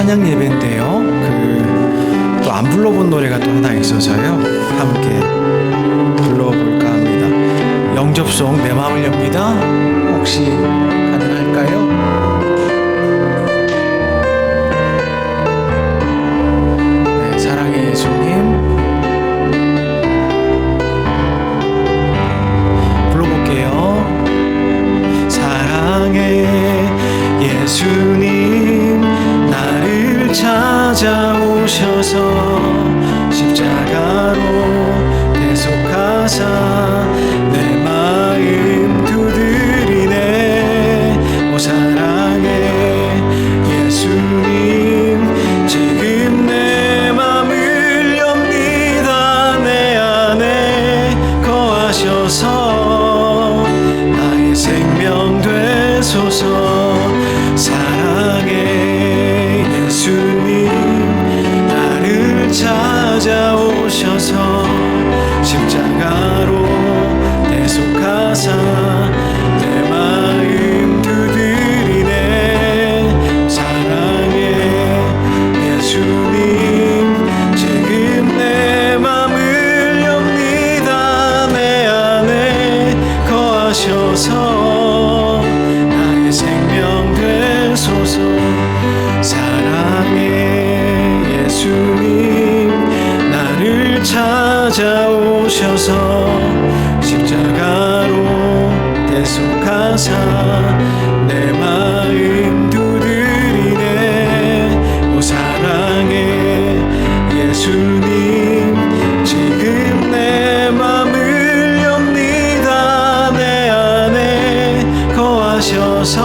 찬양 예배인데요. 또 안 불러본 노래가 또 하나 있어서요. 함께 불러볼까 합니다. 영접송 내 마음을 엽니다. 혹시 가능할까요? 네, 사랑의 예수님 불러볼게요. 사랑의 예수님 나를 찾아오셔서 십자가로 대속하사 내 마음 두드리네. 오 사랑의 예수님 지금 내 맘을 엽니다. 내 안에 거하셔서 나의 생명 되소서. 사랑의 예수님 나를 찾아오셔서 십자가로 대속하사 내 마음 두드리네. 사랑의 예수님 지금 내 맘을 엽니다. 내 안에 거하셔서 나의 생명 되소서. 사랑의 예수님 나를 찾아오셔서 십자가로 대속하사 내 마음 두드리네. 오 사랑의 예수님 지금 내 맘을 엽니다. 내 안에 거하셔서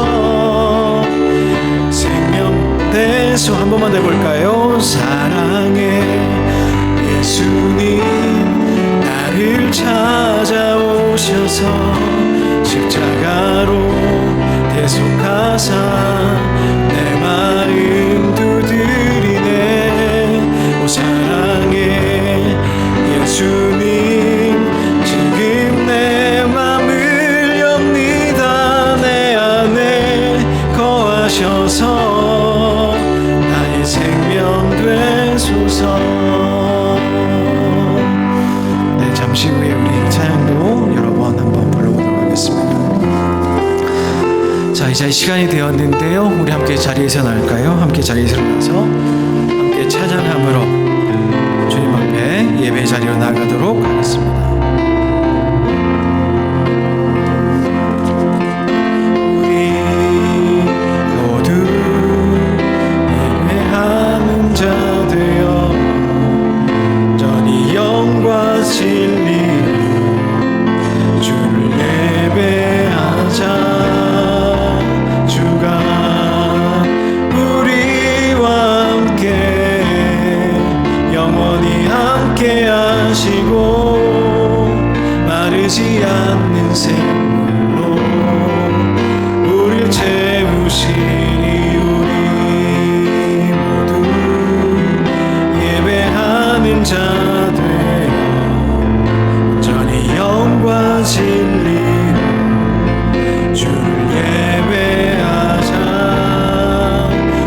생명 되소. 한 번만 더 해볼까요? 사랑의 예수님 나를 찾아오셔서 십자가로 대속하사 내 마음 두드리네. 오 사랑의 예수님 지금 내 맘을 엽니다. 내 안에 거하셔서 나의 생명 되소서. 잠시 후에 우리 찬양도 여러 번 한번 불러보도록 하겠습니다. 자, 이제 시간이 되었는데요. 우리 함께 자리에서 나올까요? 함께 자리에서 일어나서 함께 찬양함으로 주님 앞에 예배 자리로 나가도록 하겠습니다. 마르지 않는 샘물로 우릴 채우시니 우리 모두 예배하는 자 되어 온전히 영과 진리로 주를 예배하자.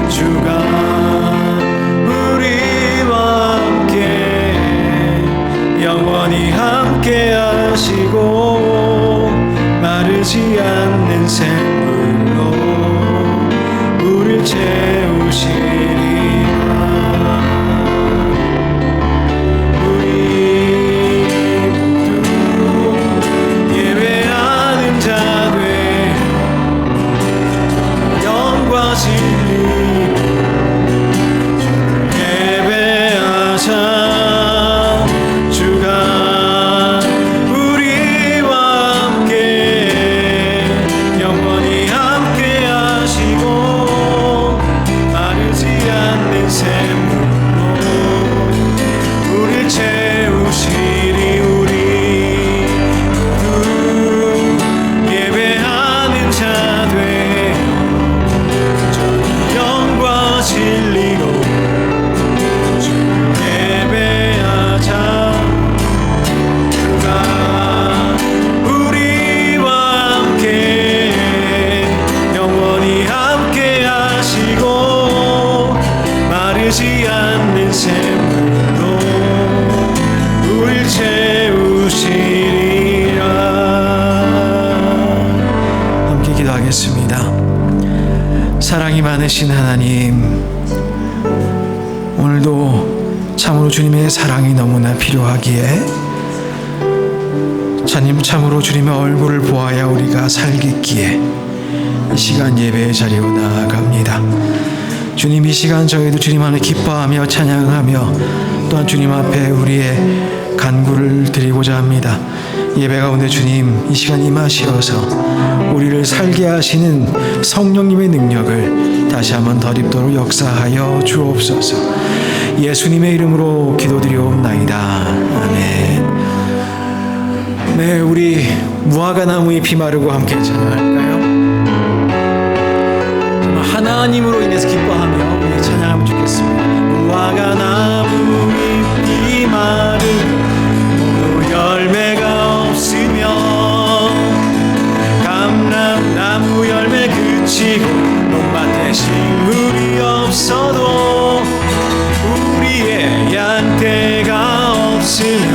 주가 우리와 함께 영원히 함께 하시고 사랑이 많으신 하나님, 오늘도 참으로 주님의 사랑이 너무나 필요하기에 주님 참으로 주님의 얼굴을 보아야 우리가 살겠기에 이 시간 예배의 자리로 나아갑니다. 주님, 이 시간 저희도 주님 안에 기뻐하며 찬양하며 또한 주님 앞에 우리의 간구를 드리고자 합니다. 예배 가운데 주님 이 시간 임하시어서 우리를 살게 하시는 성령님의 능력을 다시 한번 덧입도록 역사하여 주옵소서. 예수님의 이름으로 기도드리옵나이다. 아멘. 네, 우리 무화과 나무 잎이 마르고 함께 찬양할까요? 하나님으로 인해서 기뻐하며 우리 찬양하면 좋겠습니다. 무화과 나무 잎이 마르고 포도 열매가 없으며 감람나무 열매 그치고 논밭에 식물이 없어도 우리의 양떼가 없으며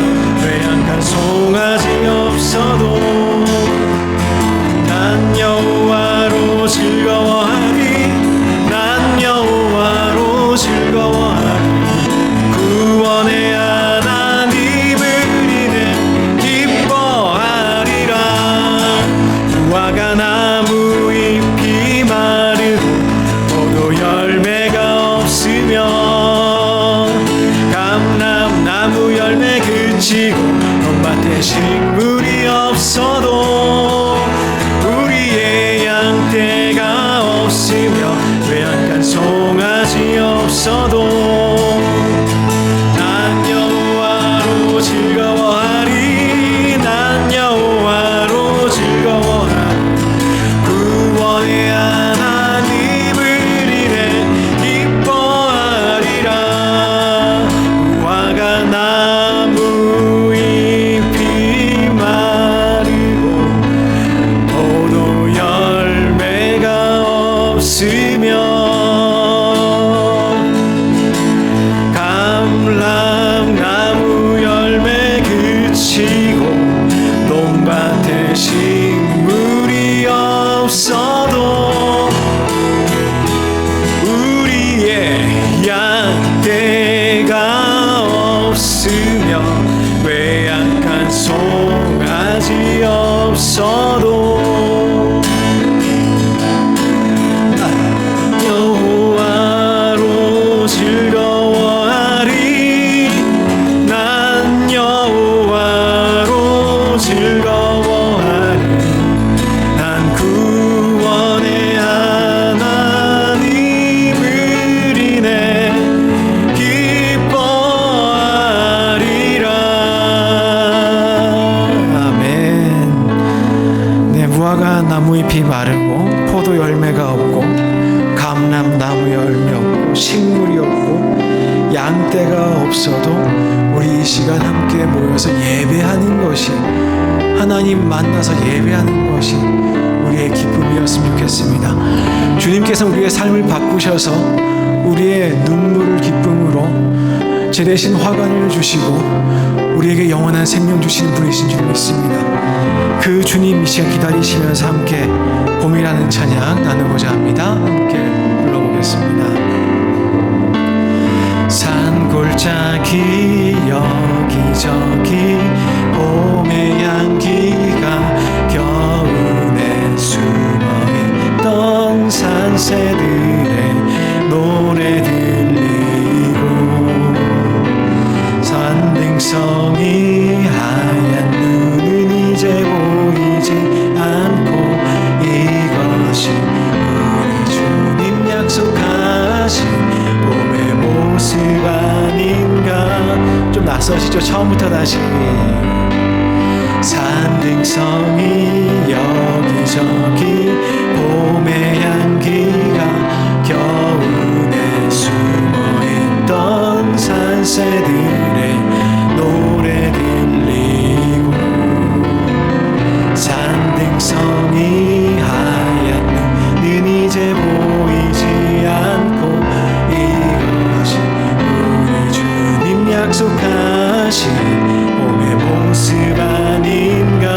외양간 송아지 없어도 난 여호와로 즐거워하리, 난 여호와로 즐거워하리. 구원의 하나님을 이내 기뻐하리라. 무화과 나무 잎이 마르고 포도 열매가 없으며 감람나무 열매 그치고 논밭에 식물이 없어도 우리의 양떼가 없으며 외양간 송아지 없어도 난 여호와로 즐거워하리, 난 여호와로 즐거워하리. 구원의 하나님을 이내 기뻐하리라. 무화과 나무 잎이 마르고 포도 열매가 없으며 감람나무 열매 그치고 논밭에 식물이 없어도 우리의 양떼가 없으며 외양간 송아지 없어도 여호와로 즐거워하리, 난 여호와로 즐거워하리. 난 구원의 하나님을 인해 기뻐하리라. 아멘. 네, 무화과 나무 잎이 마르고 포도 열매가 없고 감람나무 열매 없고 식물이 없고 양떼가 없어도 우리 이 시간 함께 모여서 예배하는 것이, 하나님 만나서 예배하는 것이 우리의 기쁨이었으면 좋겠습니다. 주님께서 우리의 삶을 바꾸셔서 우리의 눈물을 기쁨으로 제 대신 화관을 주시고 우리에게 영원한 생명 주시는 분이신 줄 믿습니다. 그 주님 이 시간 기다리시면서 함께 봄이라는 찬양 나누고자 합니다. 함께 불러보겠습니다. 산골짜기 여기저기 봄의 향기가 겨우내 숨어있던 산새들의 노래 들리고 산등성이 하얀 눈은 이제 보이지 않고 이것이 우리 주님 약속하신 봄의 모습 아닌가. 좀 낯서시죠? 처음부터 다시. 산등성이 여기저기 봄의 향기가 겨우내 숨어있던 산새들의 노래 들리고 산등성이 하얀 눈은 이제 보이지 않고 이것이 우리 주님 약속하신 봄의 모습 아닌가.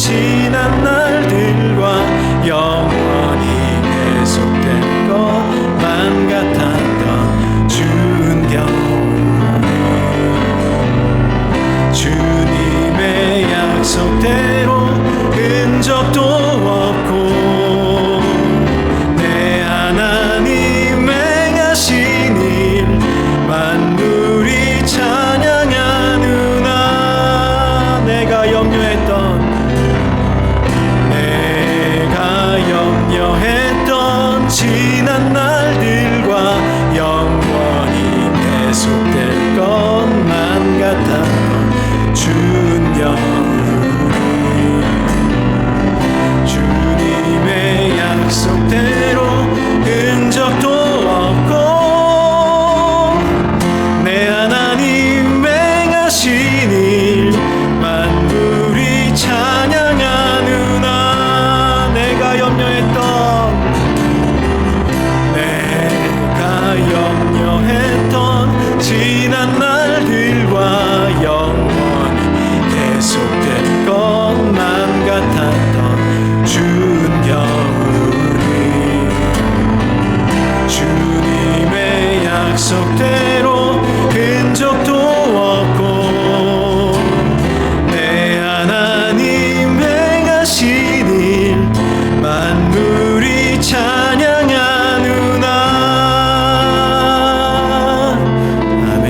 지난 날들과 영원히 계속될 것만 같았던 추운 겨울, 주님의 약속대로 흔적도 없고 내 하나님 행하신 일 만물이 찬양하느나. 내가 염려했던 지난 날들과 영원히 계속될 것만 같았던 추운 겨울이 주님의 약속대로 흔적도 없고 내 하나님 행하신 일 만물이 찬양하느나. 내가 염려했던 지난 날들과 영원히 계속될 것만 같았던 추운 겨울이 주님의 약속대로 흔적도 없고 내 하나님 행하신 일 만물이 찬양하느나. 아멘.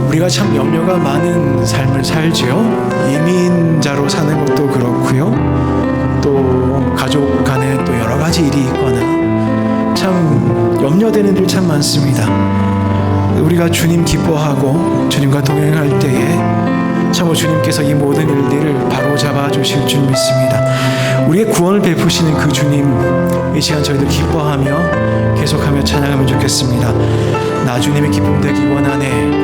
우리가 참 염려가 많은 삶을 살지요. 이민자로 사는 것도 그렇고요. 또 가족 간에 또 여러 가지 일이 있거나 참 염려되는 일 참 많습니다. 우리가 주님 기뻐하고 주님과 동행할 때에 참으로 주님께서 이 모든 일들을 바로잡아 주실 줄 믿습니다. 우리의 구원을 베푸시는 그 주님, 이 시간 저희들 기뻐하며 계속하며 찬양하면 좋겠습니다. 나 주님의 기쁨 되기 원하네.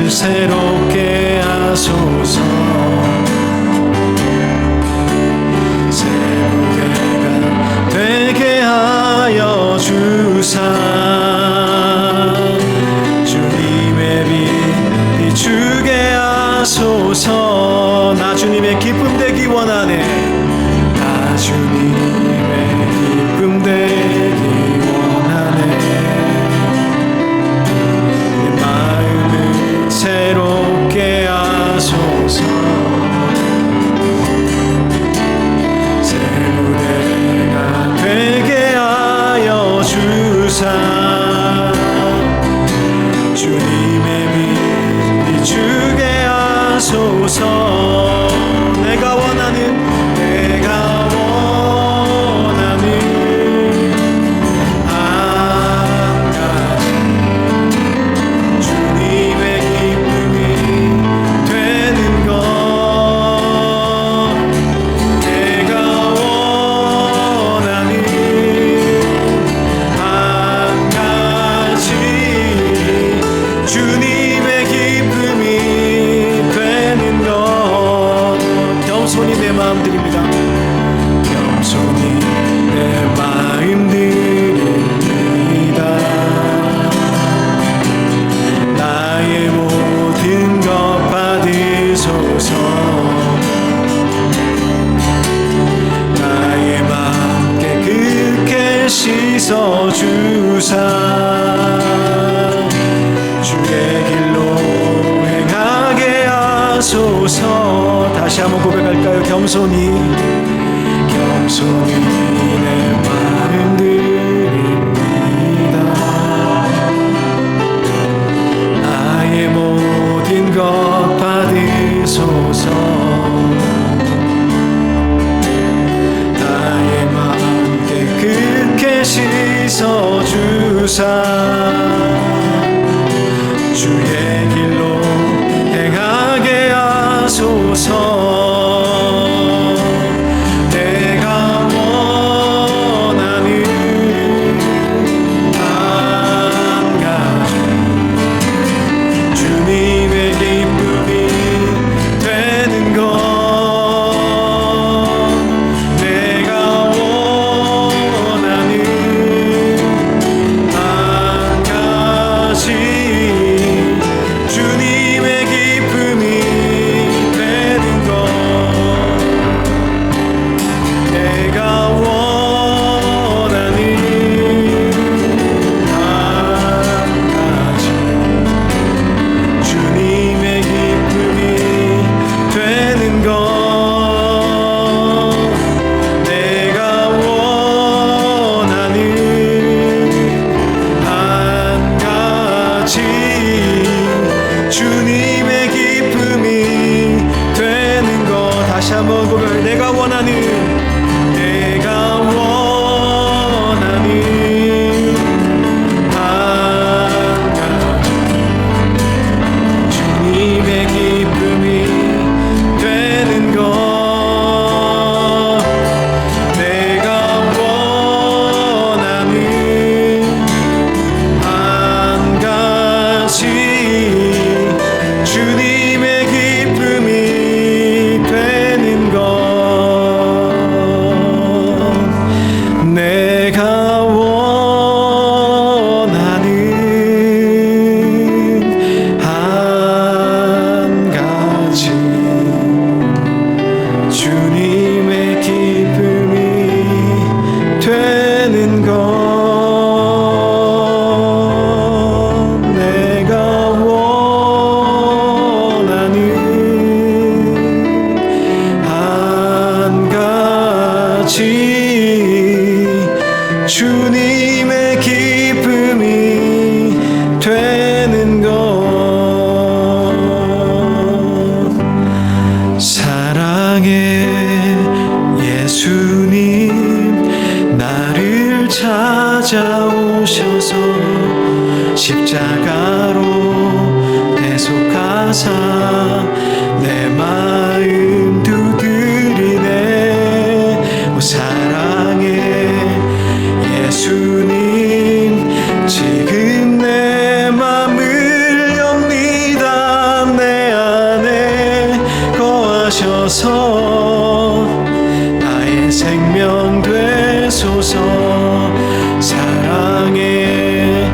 새롭게 하소서. 새롭게가 되게 하여 주사. 주님의 빛 비추게 하소서. 나 주님의 기쁨 되기 원하네. 나 주님의 기쁨 되기 원하네. 새롭게 하소서. 새 무대가 되게 하여 주사. 주님의 빛 비추게 하소서. 내가 원하는 씻어주사. 주의 길로 행하게 하소서. 다시 한번 고백할까요? 겸손히 내 마음 드립니다. 나의 모든 것 받으소서. 나의 마음 깨끗게 씻어주사. 주의 길로 행하게 하소서. 내가 원하는 한 가지 십자가로 대속하사 내 마음 두드리네. 오 사랑해 예수님, 지금 내 맘을 엽니다. 내 안에 거하셔서 나의 생명 되소서. 사랑해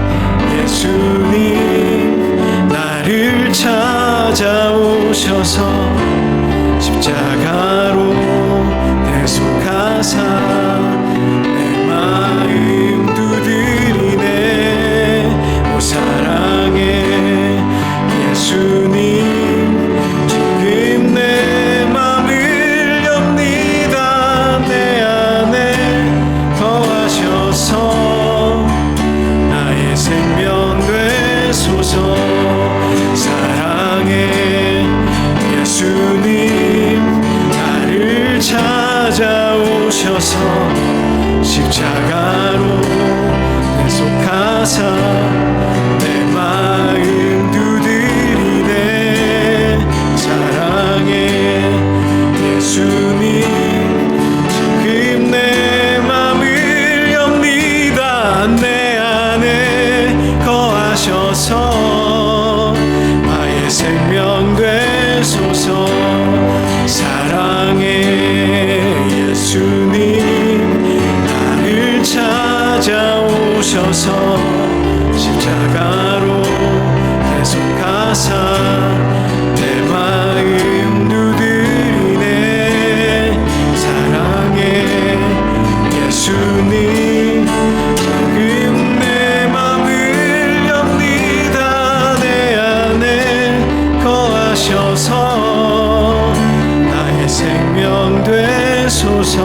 예수님, 나를 찾아오셔서 십자가로 대속하사 내 마음 두드리네. 오 사랑해 예수님, 지금 내 맘을 엽니다. 내 안에 거하셔서 나의 생명 되소서. 사랑해 예수님, 나를 찾아오셔서 십자가로 대속하사 내 마음 두드리네. 사랑해 예수님, 지금 내 맘을 엽니다. 내 안에 거하셔서 나의 생명 되소서. 사랑해 예수님, 나를 찾아오셔서 십자가로 대속하사 내 마음 두드리네. 사랑해 예수님, 지금 내 맘을 엽니다. 내 안에 거하셔서 나의 생명 되소서.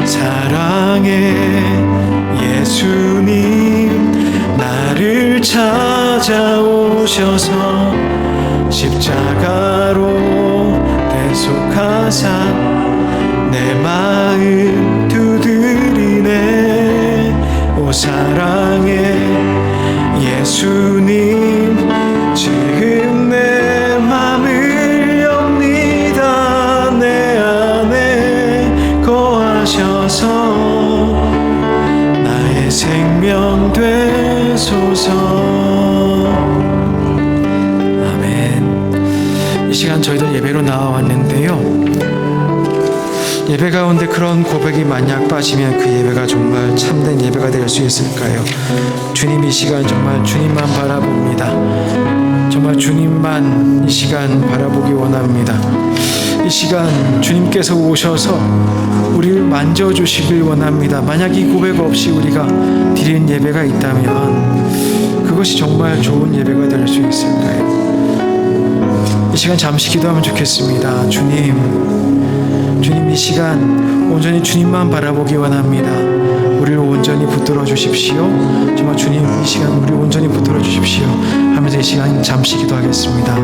사랑해 예수님, 나를 찾아오셔서 십자가로 대속하사 내 마음 두드리네. 오 사랑해 예수님, 지금 내 맘을 엽니다. 내 안에 거하셔서 나의 생명 되소서. 아멘. 이 시간 저희들 예배로 나와왔는데요, 예배 가운데 그런 고백이 만약 빠지면 그 예배가 정말 참된 예배가 될 수 있을까요? 주님, 이 시간 정말 주님만 바라봅니다. 정말 주님만 이 시간 바라보기 원합니다. 이 시간 주님께서 오셔서 우리를 만져주시길 원합니다. 만약 이 고백 없이 우리가 드리는 예배가 있다면 그것이 정말 좋은 예배가 될 수 있을까요? 이 시간 잠시 기도하면 좋겠습니다. 주님, 이 시간 온전히 주님만 바라보기 원합니다. 우리를 온전히 붙들어 주십시오. 정말 주님, 이 시간 우리 온전히 붙들어 주십시오 하면서 이 시간 잠시 기도하겠습니다.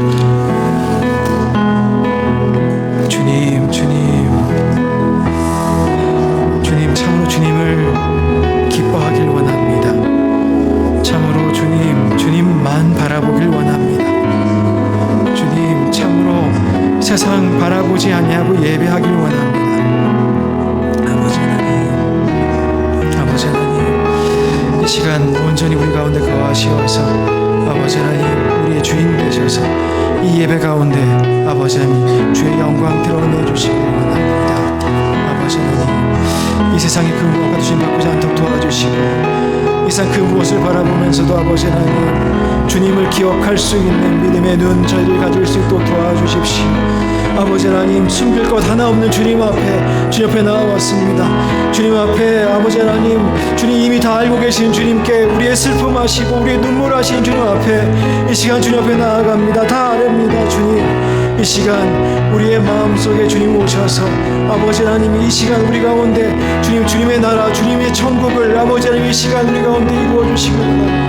주님, 참으로 주님을 기뻐하길 원합니다. 참으로 주님만 바라보길 원합니다. 주님, 참으로 세상 바라보지 아니하고 예배하길 원합니다. 아버지 하나님, 이 시간 온전히 우리 가운데 거하시어서 아버지 하나님, 우리의 주인 되셔서 이 예배 가운데 아버지 하나님 주의 영광 드러내 주시길 원합니다. 아버지 하나님, 이 세상의 그 무엇과도 주님 바꾸지 않도록 도와주시고, 이 세상 그 무엇을 바라보면서도 아버지 하나님 주님을 기억할 수 있는 믿음의 눈 저희를 가질 수 있도록 도와주십시오. 아버지 하나님, 숨길 것 하나 없는 주님 앞에 주님 앞에 나와왔습니다. 주님 앞에 아버지 하나님, 주님 이미 다 알고 계신 주님께 우리의 슬픔 하시고 우리의 눈물 하신 주님 앞에 이 시간 주님 앞에 나아갑니다. 다 아렵니다. 주님, 이 시간 우리의 마음속에 주님 오셔서 아버지 하나님, 이 시간 우리 가운데 주님의 나라, 주님의 천국을 아버지 하나님 이 시간 우리 가운데 이루어 주시기 바랍니다.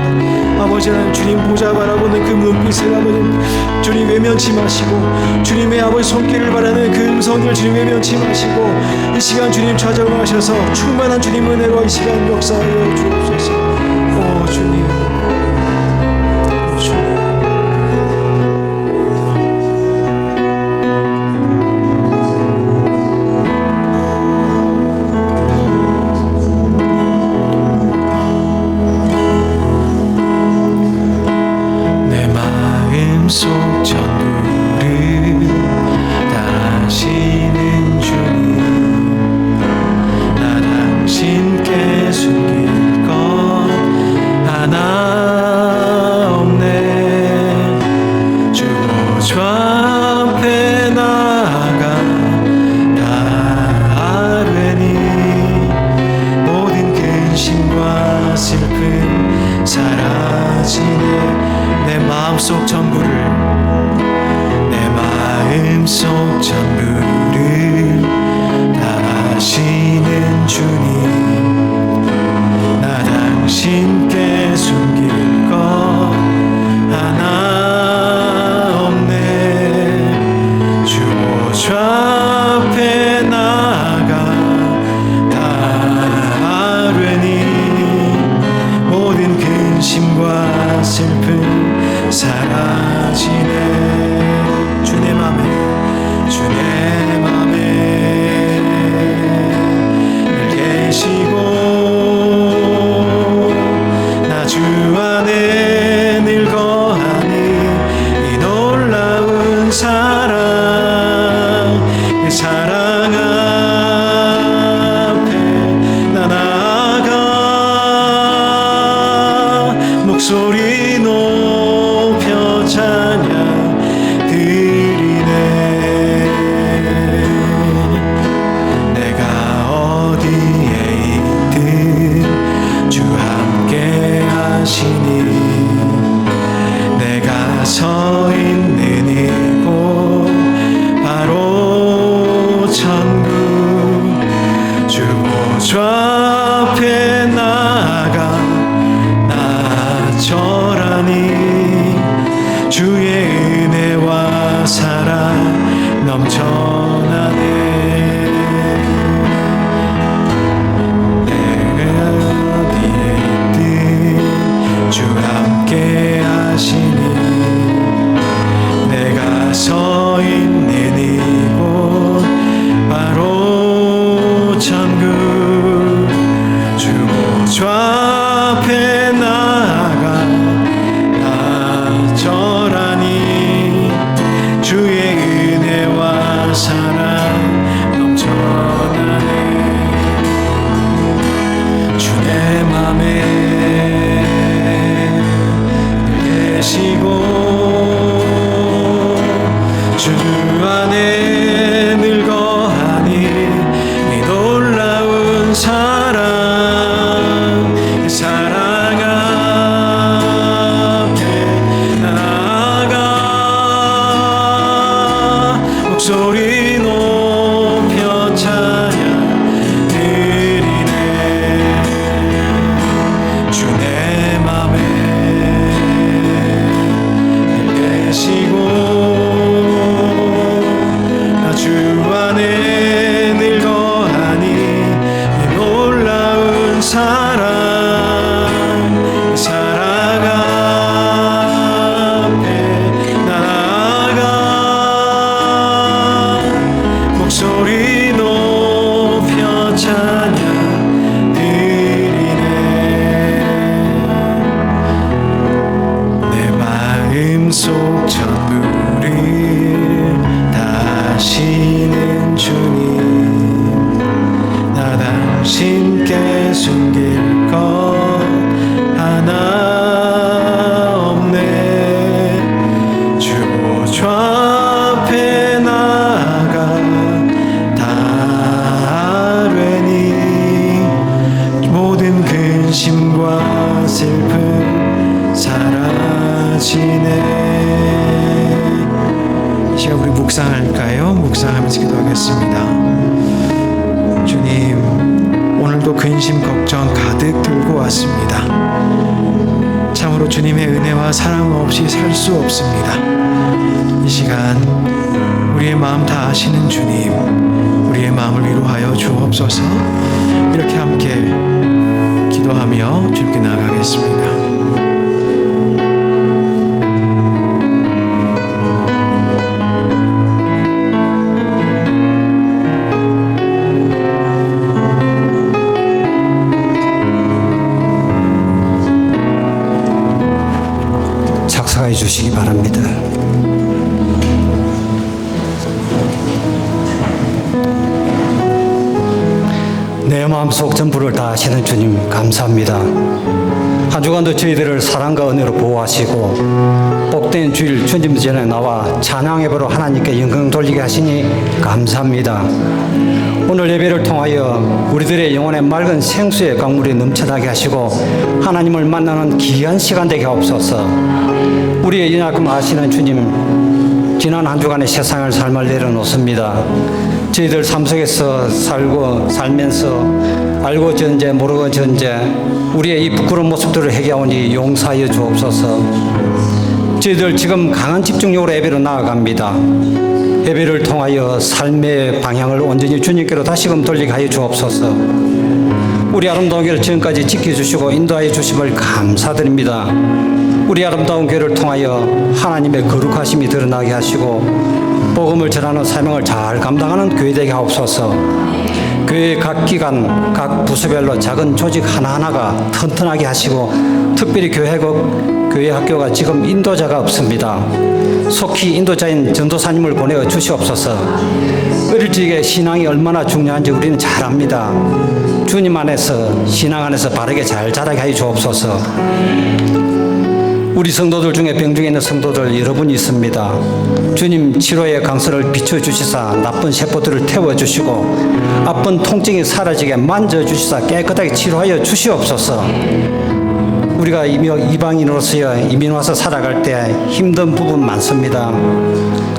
아버지 하나님, 주님 보자 바라보는 그 눈빛을 아버지 주님 외면치 마시고, 주님의 아버지 손길을 바라는 그 음성을 주님 외면치 마시고, 이 시간 주님 찾아오셔서 충만한 주님 은혜로 이 시간 역사하여 주옵소서. 오 주님, 속 전부를 다시는 주님 나 당신께 숨길 것 하나 없네 주 보좌 앞에 나아가 다 아뢰니 모든 근심과 슬픔 사라지네 내 마음속 전부를 내 마음속 전부를 다하시는 주님 나 당신께 숨길 것 하나 없네 주 보좌 앞에 나아가 다 아뢰니 모든 근심과 슬픔 사라지네 주 내 맘에 늘 계시고 나 주 안에 늘 거하니 이 놀라운 사랑 그 사랑 앞에 나 나아가 목소리 높여 찬양 드리네 내가 어디에 있든 주 함께 하시니 내가 서 있는 이곳 바로 천국 주 보좌 앞에 나아가 나 절하니 주의 은혜와 사랑 넘쳐나네 내가 어디에 있든 주 함께 하시니 내가 서 있는 이곳 바로 천국 주 보좌 앞에 나아가 나 절하니 주의 은혜와 사랑 넘쳐나네 주 내 맘에 늘 계시고 주 안에 늘 거하니 이 놀라운 사랑 그 사랑 앞에 나아가 목소리 높여 찬양 드리네 주 내 맘에 늘 계시고 나 주 안에 늘 거하니 이 놀라운 사랑 그 사랑 앞에 나아가 목소리 높여 찬양 드리네 내 마음속 전부를 다시는 주님 나 당신께 숨길 것 하나 없네 주 보좌 앞에 나아가 다 아뢰니 모든 근심과 슬픔 사라지네 이제 우리 묵상할까요? 묵상하면서 기도하겠습니다. 주님 오늘도 근심 걱정 가득 들고 왔습니다. 참으로 주님의 은혜와 사랑 없이 살 수 없습니다. 이 시간 우리의 마음 다 아시는 주님 우리의 마음을 위로하여 주옵소서. 이렇게 함께 기도하며 주님께 나아가겠습니다. 봉사해 주시기 바랍니다. 내 마음속 전부를 다하시는 주님 감사합니다. 한 주간도 저희들을 사랑과 은혜로 보호하시고 복된 주일 주님 전에 나와 찬양예배로 하나님께 영광 돌리게 하시니 감사합니다. 오늘 예배를 통하여 우리들의 영혼의 맑은 생수의 강물이 넘쳐나게 하시고 하나님을 만나는 귀한 시간 되게 하옵소서. 우리의 연약함 아시는 주님, 지난 한 주간의 세상을 삶을 내려놓습니다. 저희들 삶 속에서 살면서 알고 전제 모르고 전제 우리의 이 부끄러운 모습들을 회개하오니 용서하여 주옵소서. 저희들 지금 강한 집중력으로 예배로 나아갑니다. 예배를 통하여 삶의 방향을 온전히 주님께로 다시금 돌리게 하여 주옵소서. 우리 아름다운 교회를 지금까지 지켜주시고 인도하여 주심을 감사드립니다. 우리 아름다운 교회를 통하여 하나님의 거룩하심이 드러나게 하시고 복음을 전하는 사명을 잘 감당하는 교회 되게 하옵소서. 교회 각 기관, 각 부서별로 작은 조직 하나하나가 튼튼하게 하시고 특별히 교회 학교가 지금 인도자가 없습니다. 속히 인도자인 전도사님을 보내어 주시옵소서. 어릴 적에 신앙이 얼마나 중요한지 우리는 잘 압니다. 주님 안에서 신앙 안에서 바르게 잘 자라게 하여 주옵소서. 우리 성도들 중에 병중에 있는 성도들 여러분이 있습니다. 주님 치료의 강선을 비춰주시사 나쁜 세포들을 태워주시고 아픈 통증이 사라지게 만져주시사 깨끗하게 치료하여 주시옵소서. 우리가 이방인으로서 이민 와서 살아갈 때 힘든 부분 많습니다.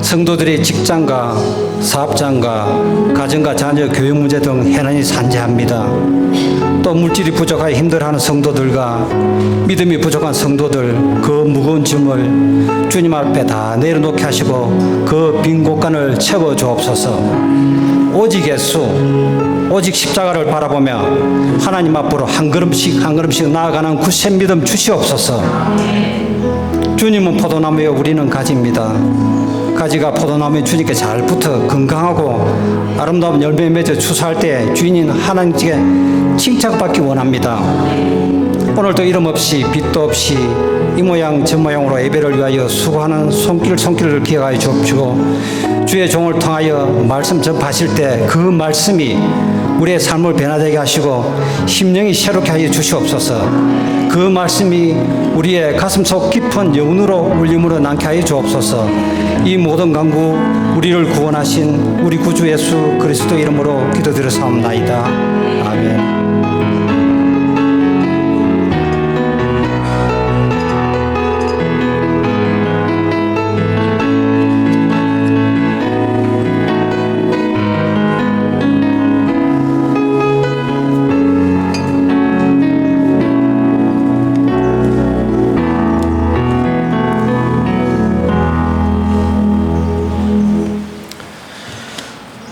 성도들이 직장과 사업장과 가정과 자녀 교육 문제 등 해난이 산재합니다. 또 물질이 부족하여 힘들어하는 성도들과 믿음이 부족한 성도들 그 무거운 짐을 주님 앞에 다 내려놓게 하시고 그 빈 곳간을 채워 주옵소서. 오직 예수, 오직 십자가를 바라보며 하나님 앞으로 한 걸음씩 한 걸음씩 나아가는 굳센 믿음 주시옵소서. 주님은 포도나무에 우리는 가지입니다. 가지가 포도나무에 주님께 잘 붙어 건강하고 아름다운 열매 맺어 추수할 때 주인인 하나님께 칭찬받기 원합니다. 오늘도 이름 없이 빛도 없이 이 모양 저 모양으로 예배를 위하여 수고하는 손길을 기억하여 주옵시고 주의 종을 통하여 말씀 전파하실 때 그 말씀이 우리의 삶을 변화되게 하시고 심령이 새롭게 하여 주시옵소서. 그 말씀이 우리의 가슴속 깊은 영으로 울림으로 남게 하여 주옵소서. 이 모든 강구 우리를 구원하신 우리 구주 예수 그리스도 이름으로 기도드렸사옵나이다. 아멘.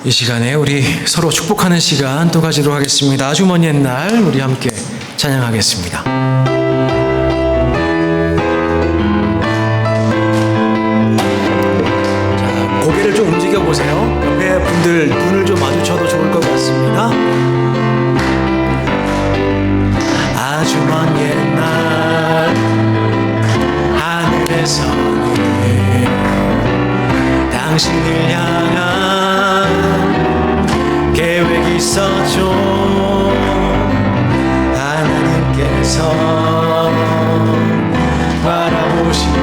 이 시간에 우리 서로 축복하는 시간 또 가지도록 하겠습니다. 아주 먼 옛날 우리 함께 찬양하겠습니다. 자, 고개를 좀 움직여 보세요. 옆에 분들 눈을 좀 마주쳐도 좋을 것 같습니다. 아주 먼 옛날 하늘에서는 당신을 향한 계획이 있었죠. 하나님께서 바라보시고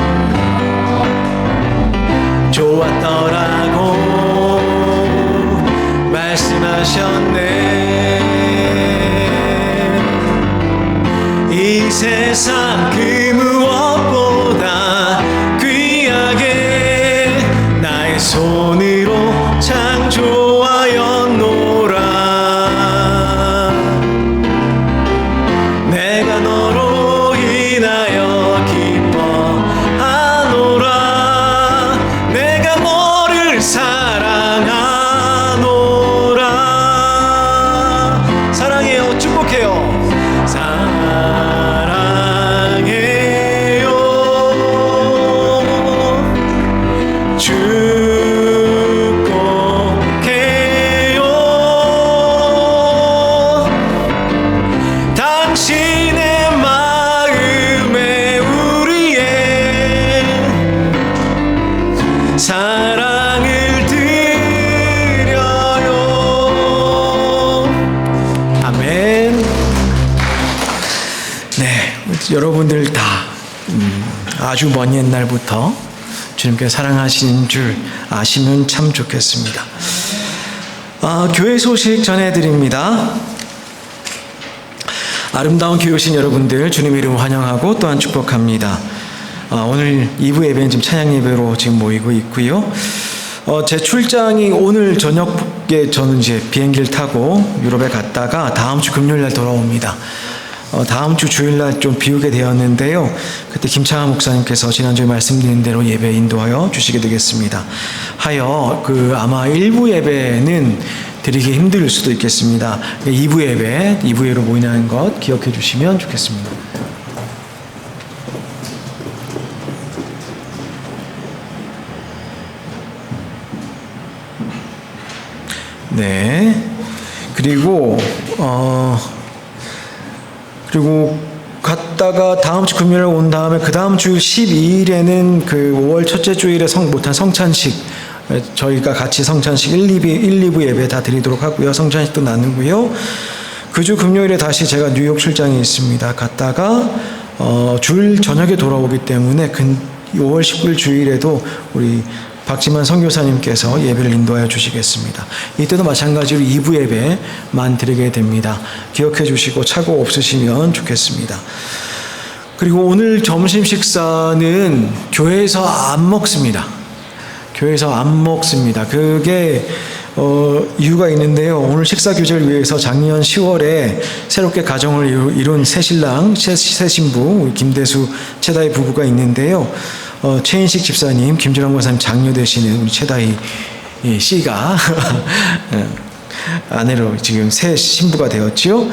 좋았더라고 말씀하셨네. 이 세상 그 무엇보다 귀하게 나의 손으로 창조하였노라. 내가 너로 인하여 기뻐하노라. 내가 너를 사랑하노라. 여러분들 다 아주 먼 옛날부터 주님께 사랑하시는 줄 아시면 참 좋겠습니다. 교회 소식 전해드립니다. 아름다운 교회 오신 여러분들 주님의 이름 환영하고 또한 축복합니다. 오늘 2부 예배는 지금 찬양 예배로 지금 모이고 있고요. 제 출장이 오늘 저녁에 저는 이제 비행기를 타고 유럽에 갔다가 다음 주 금요일 날 돌아옵니다. 다음 주 주일날 좀 비우게 되었는데요. 그때 김창환 목사님께서 지난주에 말씀드린 대로 예배 인도하여 주시게 되겠습니다. 아마 1부 예배는 드리기 힘들 수도 있겠습니다. 2부 예배로 모이는 것 기억해 주시면 좋겠습니다. 네. 그리고 갔다가 다음 주 금요일에 온 다음에 그 다음 주 12일에는 그 5월 첫째 주일에 못한 성찬식, 저희가 같이 성찬식 1, 2부 예배 다 드리도록 하고요. 성찬식도 나누고요. 그 주 금요일에 다시 제가 뉴욕 출장이 있습니다. 갔다가 주일 저녁에 돌아오기 때문에 5월 19일 주일에도 우리 박지만 선교사님께서 예배를 인도하여 주시겠습니다. 이때도 마찬가지로 2부 예배만 드리게 됩니다. 기억해 주시고 착오 없으시면 좋겠습니다. 그리고 오늘 점심 식사는 교회에서 안 먹습니다. 교회에서 안 먹습니다. 그게 이유가 있는데요. 오늘 식사 규제를 위해서 작년 10월에 새롭게 가정을 이룬 새신랑, 새신부 김대수 최다희 부부가 있는데요. 최인식 집사님, 김준환 권사님 장녀 되시는 우리 최다희 씨가 아내로 지금 새 신부가 되었지요.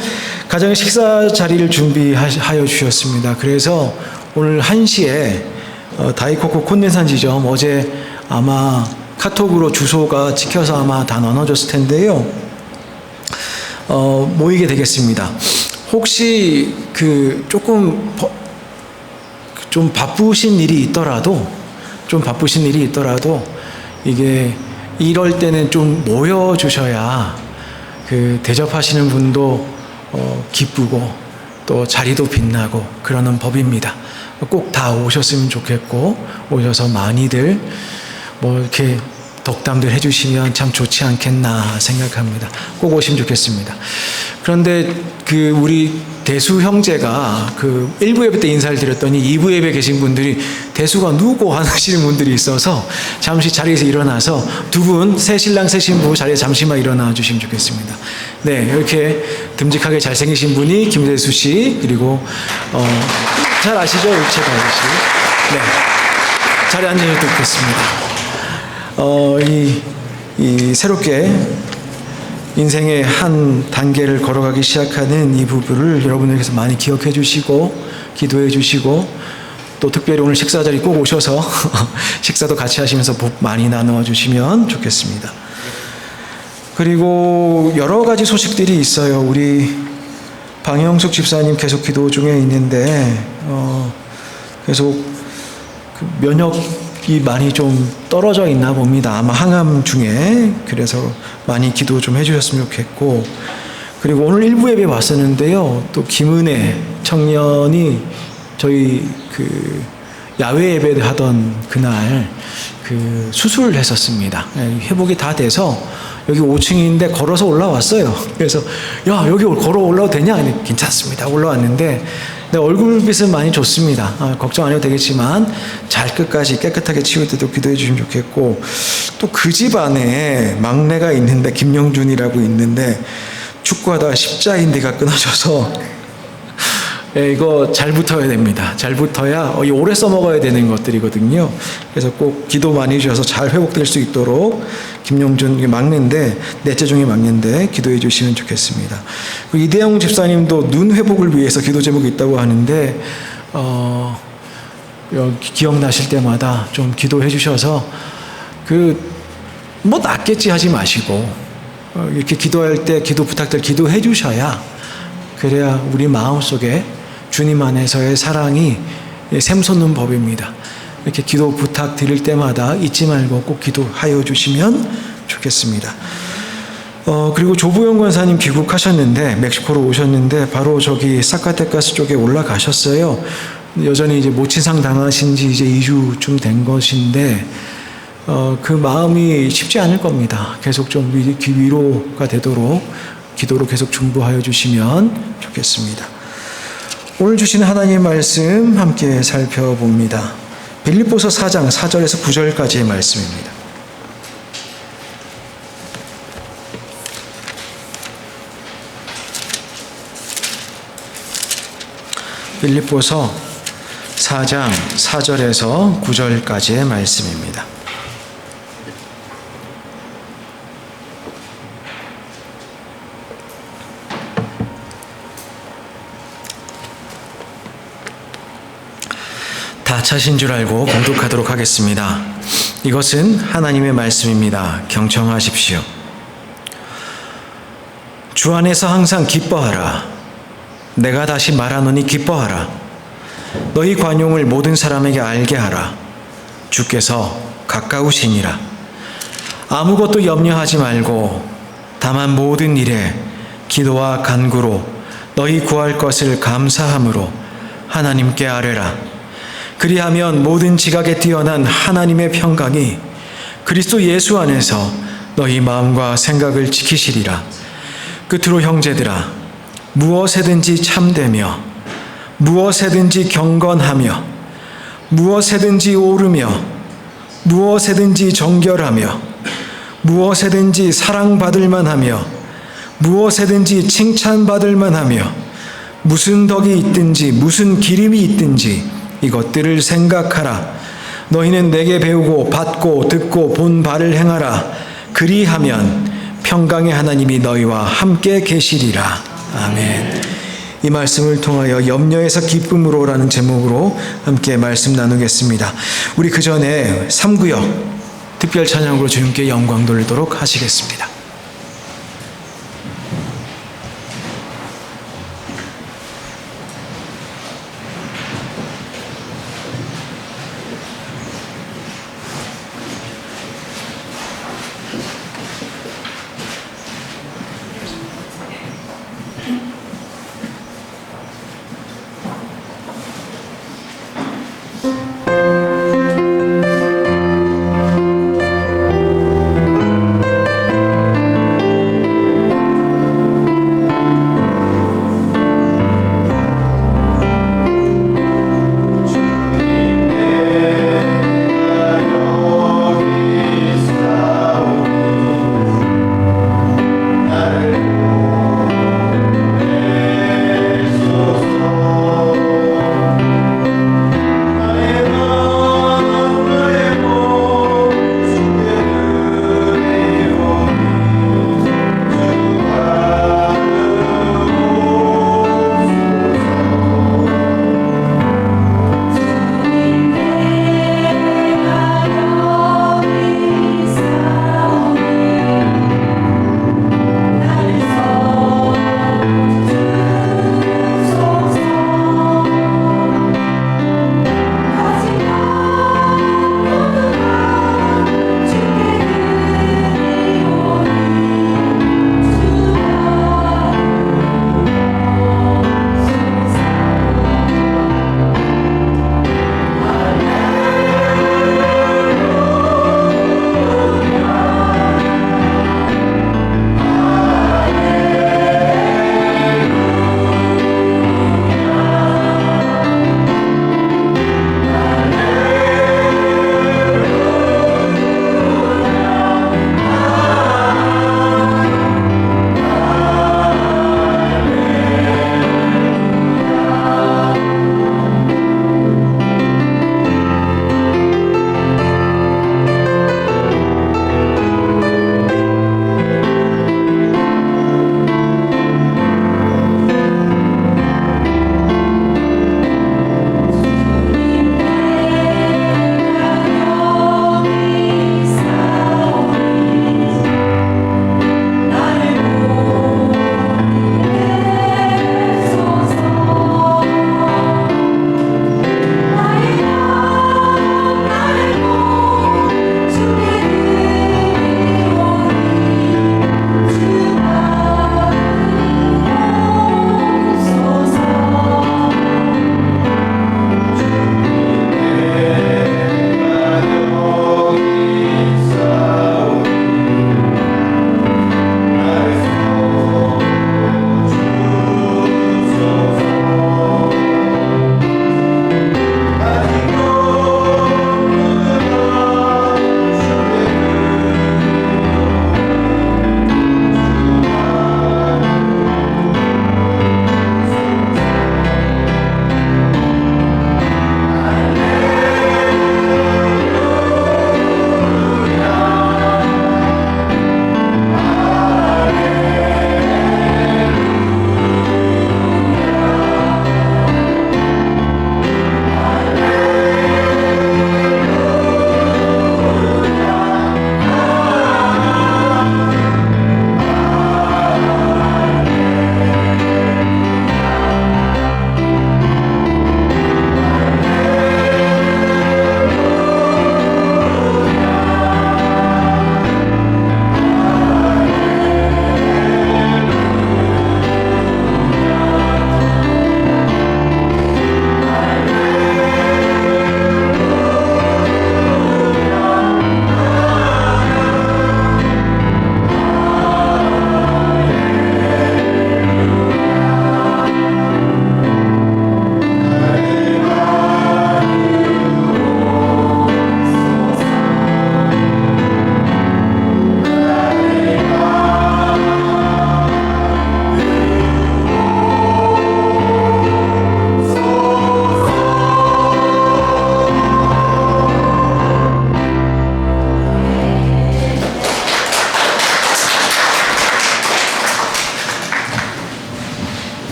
가정의 식사 자리를 준비하여 주셨습니다. 그래서 오늘 1시에 다이코코 콘덴산 지점 어제 아마 카톡으로 주소가 찍혀서 아마 다 나눠졌을 텐데요. 모이게 되겠습니다. 혹시 좀 바쁘신 일이 있더라도 이게 이럴 때는 좀 모여주셔야 대접하시는 분도 기쁘고 또 자리도 빛나고 그러는 법입니다. 꼭 다 오셨으면 좋겠고 오셔서 많이들 이렇게 덕담들 해주시면 참 좋지 않겠나 생각합니다. 꼭 오시면 좋겠습니다. 그런데 우리 대수 형제가 1부 예배 때 인사를 드렸더니 2부 예배 계신 분들이 대수가 누구 하시는 분들이 있어서 잠시 자리에서 일어나서 두 분, 새 신랑 새 신부 자리에 잠시만 일어나 주시면 좋겠습니다. 네, 이렇게 듬직하게 잘생기신 분이 김대수 씨, 그리고 잘 아시죠? 최다희 씨. 네, 자리에 앉으셔도 좋겠습니다. 이 새롭게 인생의 한 단계를 걸어가기 시작하는 이 부부를 여러분들께서 많이 기억해 주시고 기도해 주시고 또 특별히 오늘 식사 자리 꼭 오셔서 식사도 같이 하시면서 복 많이 나누어 주시면 좋겠습니다. 그리고 여러 가지 소식들이 있어요. 우리 방영숙 집사님 계속 기도 중에 있는데 계속 면역이 많이 좀 떨어져 있나 봅니다. 아마 항암 중에. 그래서 많이 기도 좀 해주셨으면 좋겠고, 그리고 오늘 1부 예배 왔었는데요. 또 김은혜 청년이 저희 야외 예배 하던 그날 수술을 했었습니다. 회복이 다 돼서 여기 5층인데 걸어서 올라왔어요. 그래서 야, 여기 걸어 올라와도 되냐? 괜찮습니다. 올라왔는데 얼굴빛은 많이 좋습니다. 걱정 안 해도 되겠지만 잘 끝까지 깨끗하게 치울 때도 기도해 주시면 좋겠고, 또 그 집안에 막내가 있는데 김영준이라고 있는데 축구하다가 십자인대가 끊어져서 이거 잘 붙어야 됩니다. 잘 붙어야 오래 써먹어야 되는 것들이거든요. 그래서 꼭 기도 많이 해주셔서 잘 회복될 수 있도록 김용준 막내인데 넷째 중에 막내인데 기도해 주시면 좋겠습니다. 이대영 집사님도 눈 회복을 위해서 기도 제목이 있다고 하는데 기억나실 때마다 좀 기도해 주셔서 낫겠지 하지 마시고 이렇게 기도할 때 기도 부탁들 기도해 주셔야 그래야 우리 마음속에 주님 안에서의 사랑이 샘솟는 법입니다. 이렇게 기도 부탁 드릴 때마다 잊지 말고 꼭 기도하여 주시면 좋겠습니다. 그리고 조부영 권사님 귀국하셨는데, 멕시코로 오셨는데 바로 저기 사카테카스 쪽에 올라가셨어요. 여전히 이제 모친상 당하신 지 이제 2주쯤 된 것인데 그 마음이 쉽지 않을 겁니다. 계속 좀 위로가 되도록 기도로 계속 중보하여 주시면 좋겠습니다. 오늘 주신 하나님의 말씀 함께 살펴봅니다. 빌립보서 4장 4절에서 9절까지의 말씀입니다. 빌립보서 4장 4절에서 9절까지의 말씀입니다. 다 차신 줄 알고 공독하도록 하겠습니다. 이것은 하나님의 말씀입니다. 경청하십시오. 주 안에서 항상 기뻐하라. 내가 다시 말하노니 기뻐하라. 너희 관용을 모든 사람에게 알게 하라. 주께서 가까우시니라. 아무것도 염려하지 말고 다만 모든 일에 기도와 간구로 너희 구할 것을 감사함으로 하나님께 아뢰라. 그리하면 모든 지각에 뛰어난 하나님의 평강이 그리스도 예수 안에서 너희 마음과 생각을 지키시리라. 끝으로 형제들아, 무엇에든지 참되며 무엇에든지 경건하며 무엇에든지 오르며 무엇에든지 정결하며 무엇에든지 사랑받을 만하며 무엇에든지 칭찬받을 만하며 무슨 덕이 있든지 무슨 기림이 있든지 이것들을 생각하라. 너희는 내게 배우고 받고 듣고 본 바를 행하라. 그리하면 평강의 하나님이 너희와 함께 계시리라. 아멘. 이 말씀을 통하여 염려에서 기쁨으로라는 제목으로 함께 말씀 나누겠습니다. 우리 그 전에 3구역 특별 찬양으로 주님께 영광 돌리도록 하시겠습니다.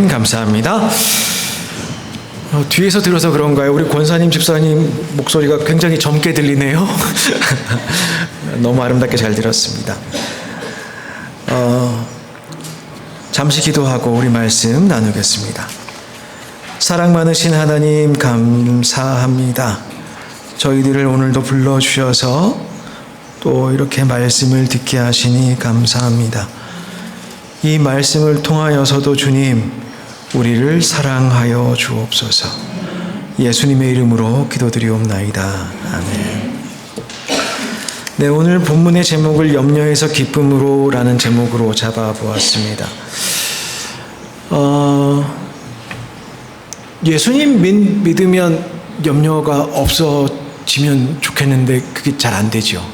감사합니다. 뒤에서 들어서 그런가요? 우리 권사님, 집사님 목소리가 굉장히 젊게 들리네요. 너무 아름답게 잘 들었습니다. 잠시 기도하고 우리 말씀 나누겠습니다. 사랑 많으신 하나님 감사합니다. 저희들을 오늘도 불러주셔서 또 이렇게 말씀을 듣게 하시니 감사합니다. 이 말씀을 통하여서도 주님, 우리를 사랑하여 주옵소서. 예수님의 이름으로 기도드리옵나이다. 아멘. 네, 오늘 본문의 제목을 염려에서 기쁨으로 라는 제목으로 잡아보았습니다. 예수님 믿으면 염려가 없어지면 좋겠는데 그게 잘 안 되죠.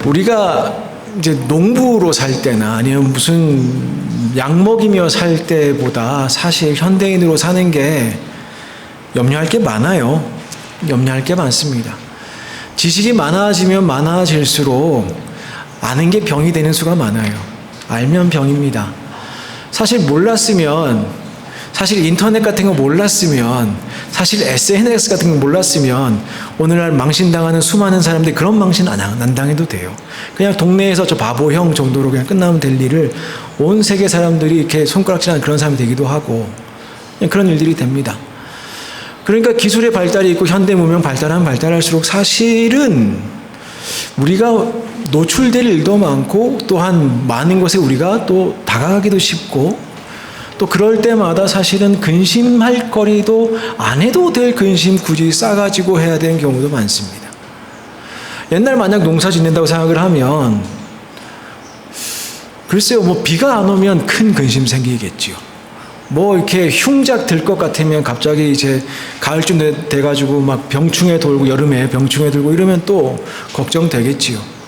우리가 이제 농부로 살 때나 아니면 무슨 약 먹이며 살 때보다 사실 현대인으로 사는 게 염려할 게 많아요. 염려할 게 많습니다. 지식이 많아지면 많아질수록 아는 게 병이 되는 수가 많아요. 알면 병입니다. 사실 몰랐으면, 사실 인터넷 같은 거 몰랐으면, 사실 SNS 같은 거 몰랐으면 오늘날 망신당하는 수많은 사람들이 그런 망신 안 당해도 돼요. 그냥 동네에서 저 바보 형 정도로 그냥 끝나면 될 일을 온 세계 사람들이 이렇게 손가락질하는 그런 사람이 되기도 하고 그냥 그런 일들이 됩니다. 그러니까 기술의 발달이 있고 현대 문명 발달하면 발달할수록 사실은 우리가 노출될 일도 많고 또한 많은 것에 우리가 또 다가가기도 쉽고 또 그럴 때마다 사실은 근심할 거리도 안 해도 될 근심 굳이 싸가지고 해야 되는 경우도 많습니다. 옛날 만약 농사 짓는다고 생각을 하면 글쎄요, 뭐 비가 안 오면 큰 근심 생기겠지요. 뭐 이렇게 흉작 들 것 같으면 갑자기 이제 가을쯤 돼가지고 막 병충해 돌고 여름에 병충해 들고 이러면 또 걱정되겠지요.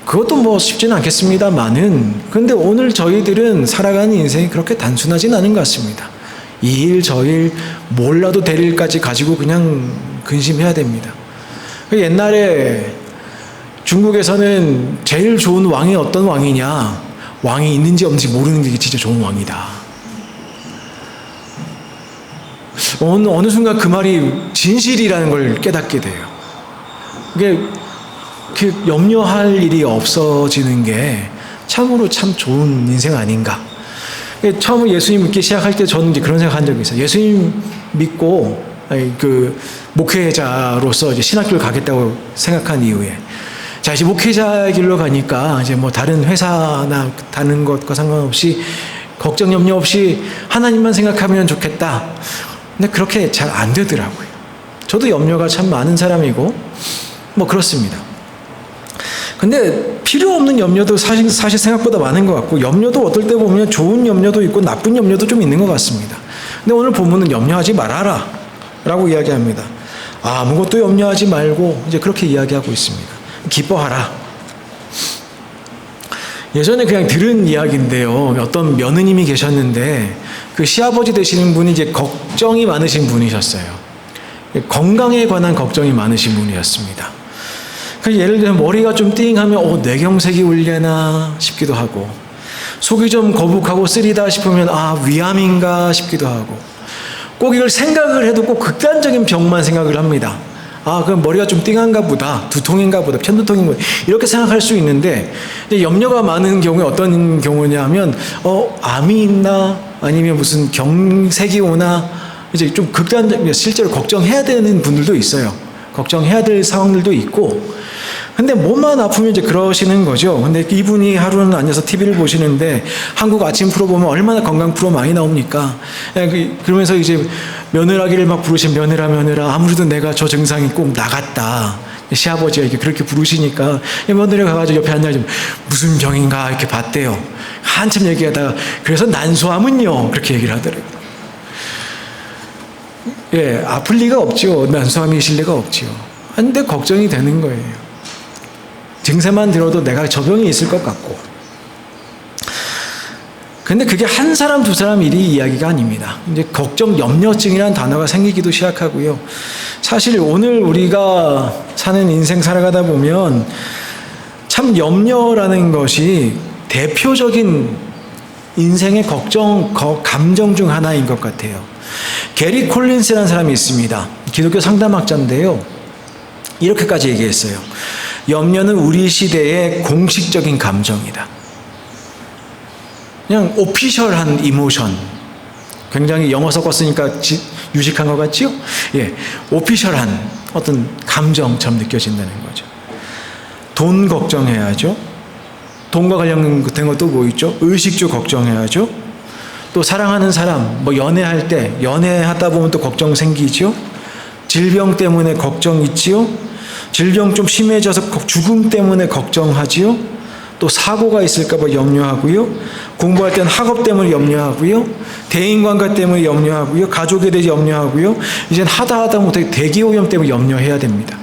그것도 뭐 쉽지는 않겠습니다만은 근데 오늘 저희들은 살아가는 인생이 그렇게 단순하진 않은 것 같습니다. 이 일 저 일 몰라도 될 일까지 가지고 그냥 근심해야 됩니다. 옛날에 중국에서는 제일 좋은 왕이 어떤 왕이냐, 왕이 있는지 없는지 모르는 게 진짜 좋은 왕이다. 어느 순간 그 말이 진실이라는 걸 깨닫게 돼요. 이게 그 염려할 일이 없어지는 게 참으로 참 좋은 인생 아닌가. 처음 예수님 믿기 시작할 때 저는 이제 그런 생각한 적이 있어요. 예수님 믿고 그 목회자로서 이제 신학교를 가겠다고 생각한 이후에 자 이제 목회자의 길로 가니까 이제 뭐 다른 회사나 다른 것과 상관없이 걱정 염려 없이 하나님만 생각하면 좋겠다. 근데 그렇게 잘 안 되더라고요. 저도 염려가 참 많은 사람이고 뭐 그렇습니다. 근데 필요 없는 염려도 사실 생각보다 많은 것 같고 염려도 어떨 때 보면 좋은 염려도 있고 나쁜 염려도 좀 있는 것 같습니다. 근데 오늘 본문은 염려하지 말아라 라고 이야기합니다. 아무것도 염려하지 말고 이제 그렇게 이야기하고 있습니다. 기뻐하라. 예전에 그냥 들은 이야기인데요. 어떤 며느님이 계셨는데 그 시아버지 되시는 분이 이제 걱정이 많으신 분이셨어요. 건강에 관한 걱정이 많으신 분이었습니다. 예를 들면 머리가 좀 띵하면 뇌경색이 올려나 싶기도 하고 속이 좀 거북하고 쓰리다 싶으면 위암인가 싶기도 하고 꼭 이걸 생각을 해도 꼭 극단적인 병만 생각을 합니다. 그럼 머리가 좀 띵한가 보다, 두통인가 보다, 편두통인가 보다 이렇게 생각할 수 있는데 염려가 많은 경우에 어떤 경우냐면 암이 있나 아니면 무슨 경색이 오나 이제 좀 극단적 실제로 걱정해야 되는 분들도 있어요. 걱정해야 될 상황들도 있고 근데 몸만 아프면 이제 그러시는 거죠. 근데 이분이 하루는 앉아서 TV를 보시는데 한국 아침 프로 보면 얼마나 건강 프로 많이 나옵니까? 그러면서 이제 며느라기를 막 부르신 며느라 아무래도 내가 저 증상이 꼭 나갔다. 시아버지가 이렇게 그렇게 부르시니까 며느리가 가가지고 옆에 앉아서 무슨 병인가 이렇게 봤대요. 한참 얘기하다가 그래서 난소암은요 그렇게 얘기를 하더라고요. 아플 리가 없죠. 난소암이 있을 리가 없죠. 근데 걱정이 되는 거예요. 증세만 들어도 내가 저 병이 있을 것 같고. 근데 그게 한 사람 두 사람 일이 이야기가 아닙니다. 이제 걱정, 염려증이라는 단어가 생기기도 시작하고요. 사실 오늘 우리가 사는 인생 살아가다 보면 참 염려라는 것이 대표적인 인생의 감정 중 하나인 것 같아요. 게리 콜린스라는 사람이 있습니다. 기독교 상담학자인데요. 이렇게까지 얘기했어요. 염려는 우리 시대의 공식적인 감정이다. 그냥 오피셜한 이모션. 굉장히 영어 섞었으니까 유식한 것 같지요? 예, 오피셜한 어떤 감정처럼 느껴진다는 거죠. 돈 걱정해야죠. 돈과 관련된 것도 뭐 있죠? 의식주 걱정해야죠. 또 사랑하는 사람, 뭐 연애할 때, 연애하다 보면 또 걱정 생기죠. 질병 때문에 걱정 있지요. 질병 좀 심해져서 죽음 때문에 걱정하지요. 또 사고가 있을까 봐 염려하고요. 공부할 때는 학업 때문에 염려하고요. 대인관계 때문에 염려하고요. 가족에 대해 염려하고요. 이젠 하다 못해 대기오염 때문에 염려해야 됩니다.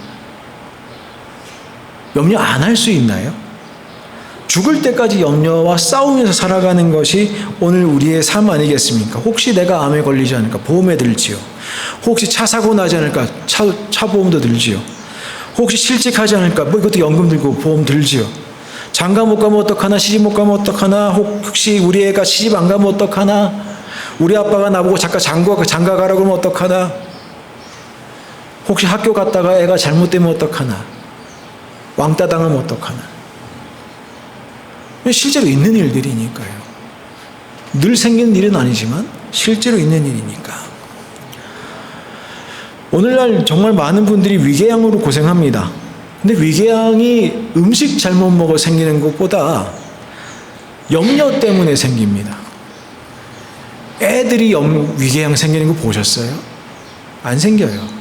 염려 안 할 수 있나요? 죽을 때까지 염려와 싸우면서 살아가는 것이 오늘 우리의 삶 아니겠습니까? 혹시 내가 암에 걸리지 않을까? 보험에 들지요. 혹시 차 사고 나지 않을까? 차 보험도 들지요. 혹시 실직하지 않을까? 뭐 이것도 연금 들고 보험 들지요. 장가 못 가면 어떡하나? 시집 못 가면 어떡하나? 혹시 우리 애가 시집 안 가면 어떡하나? 우리 아빠가 나보고 잠깐 장가 가라고 하면 어떡하나? 혹시 학교 갔다가 애가 잘못되면 어떡하나? 왕따 당하면 어떡하나? 실제로 있는 일들이니까요. 늘 생기는 일은 아니지만 실제로 있는 일이니까. 오늘날 정말 많은 분들이 위궤양으로 고생합니다. 근데 위궤양이 음식 잘못 먹어 생기는 것보다 염려 때문에 생깁니다. 애들이 위궤양 생기는 거 보셨어요? 안 생겨요.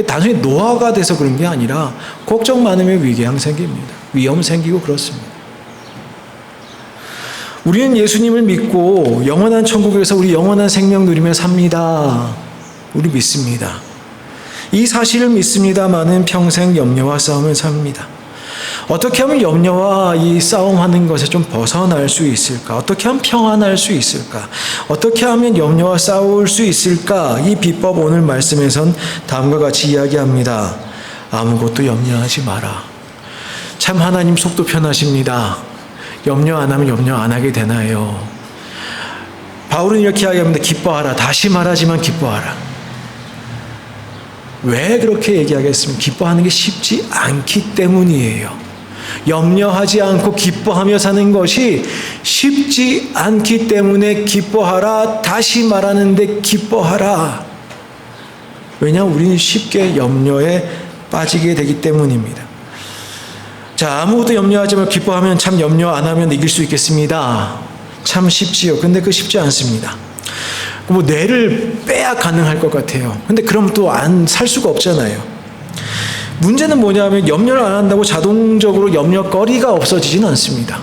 단순히 노화가 돼서 그런 게 아니라 걱정 많으면 위궤양 생깁니다. 위염 생기고 그렇습니다. 우리는 예수님을 믿고 영원한 천국에서 우리 영원한 생명 누리며 삽니다. 우리 믿습니다. 이 사실을 믿습니다마는 평생 염려와 싸움을 삽니다. 어떻게 하면 염려와 이 싸움하는 것에 좀 벗어날 수 있을까? 어떻게 하면 평안할 수 있을까? 어떻게 하면 염려와 싸울 수 있을까? 이 비법 오늘 말씀에선 다음과 같이 이야기합니다. 아무것도 염려하지 마라. 참 하나님 속도 편하십니다. 염려 안 하면 염려 안 하게 되나요? 바울은 이렇게 이야기합니다. 기뻐하라. 다시 말하지만 기뻐하라. 왜 그렇게 얘기하겠습니까? 기뻐하는 게 쉽지 않기 때문이에요. 염려하지 않고 기뻐하며 사는 것이 쉽지 않기 때문에 기뻐하라. 다시 말하는데 기뻐하라. 왜냐? 우리는 쉽게 염려에 빠지게 되기 때문입니다. 자, 아무것도 염려하지 말고 기뻐하면 참 염려 안 하면 이길 수 있겠습니다. 참 쉽지요. 근데 그 쉽지 않습니다. 뭐 뇌를 빼야 가능할 것 같아요. 근데 그럼 또 안 살 수가 없잖아요. 문제는 뭐냐면 염려를 안 한다고 자동적으로 염려거리가 없어지진 않습니다.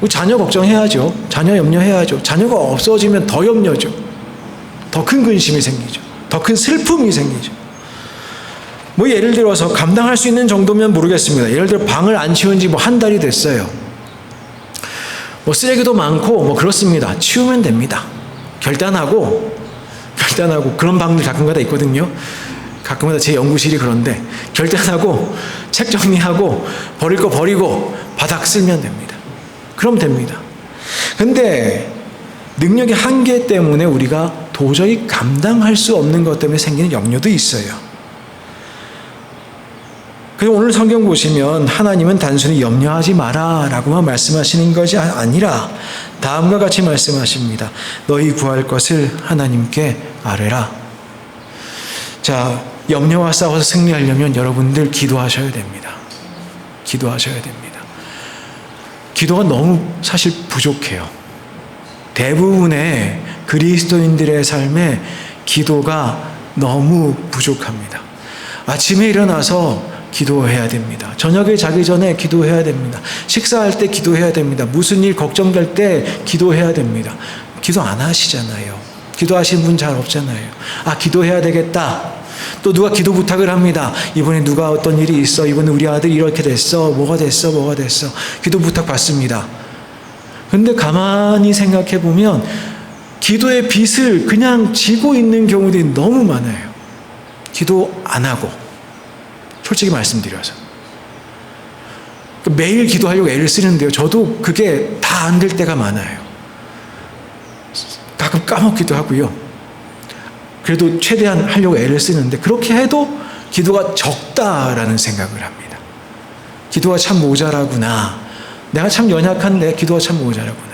자녀 걱정해야죠. 자녀 염려해야죠. 자녀가 없어지면 더 염려죠. 더 큰 근심이 생기죠. 더 큰 슬픔이 생기죠. 뭐 예를 들어서 감당할 수 있는 정도면 모르겠습니다. 예를 들어 방을 안 치운 지 뭐 한 달이 됐어요. 뭐 쓰레기도 많고 뭐 그렇습니다. 치우면 됩니다. 결단하고 그런 방들 가끔가다 있거든요. 가끔가다 제 연구실이 그런데 결단하고 책 정리하고 버릴 거 버리고 바닥 쓸면 됩니다. 그럼 됩니다. 근데 능력의 한계 때문에 우리가 도저히 감당할 수 없는 것 때문에 생기는 염려도 있어요. 그리고 오늘 성경 보시면 하나님은 단순히 염려하지 마라 라고만 말씀하시는 것이 아니라 다음과 같이 말씀하십니다. 너희 구할 것을 하나님께 아뢰라. 자, 염려와 싸워서 승리하려면 여러분들 기도하셔야 됩니다. 기도하셔야 됩니다. 기도가 너무 사실 부족해요. 대부분의 그리스도인들의 삶에 기도가 너무 부족합니다. 아침에 일어나서 기도해야 됩니다. 저녁에 자기 전에 기도해야 됩니다. 식사할 때 기도해야 됩니다. 무슨 일 걱정될 때 기도해야 됩니다. 기도 안 하시잖아요. 기도하시는 분 잘 없잖아요. 아, 기도해야 되겠다. 또 누가 기도 부탁을 합니다. 이번에 누가 어떤 일이 있어. 이번에 우리 아들이 이렇게 됐어. 뭐가 됐어. 기도 부탁 받습니다. 근데 가만히 생각해 보면 기도의 빚을 그냥 지고 있는 경우들이 너무 많아요. 기도 안 하고. 솔직히 말씀드려서. 매일 기도하려고 애를 쓰는데요. 저도 그게 다 안 될 때가 많아요. 가끔 까먹기도 하고요. 그래도 최대한 하려고 애를 쓰는데 그렇게 해도 기도가 적다라는 생각을 합니다. 기도가 참 모자라구나. 내가 참 연약한데 기도가 참 모자라구나.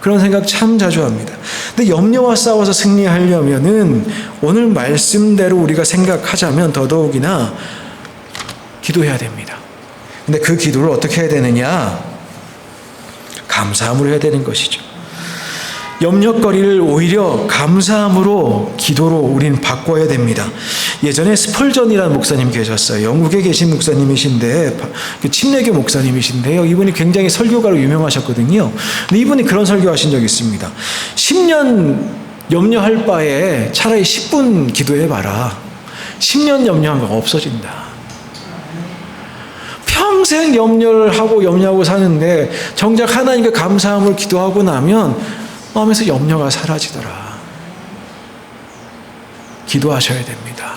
그런 생각 참 자주 합니다. 근데 염려와 싸워서 승리하려면은 오늘 말씀대로 우리가 생각하자면 더더욱이나 기도해야 됩니다. 근데 그 기도를 어떻게 해야 되느냐? 감사함으로 해야 되는 것이죠. 염려거리를 오히려 감사함으로 기도로 우리는 바꿔야 됩니다. 예전에 스펄전이라는 목사님 계셨어요. 영국에 계신 목사님이신데 침례교 목사님이신데요. 이분이 굉장히 설교가로 유명하셨거든요. 근데 이분이 그런 설교하신 적이 있습니다. 10년 염려할 바에 차라리 10분 기도해봐라. 10년 염려한 거 없어진다. 평생 염려하고 사는데 정작 하나님께 감사함을 기도하고 나면 마음에서 염려가 사라지더라. 기도하셔야 됩니다.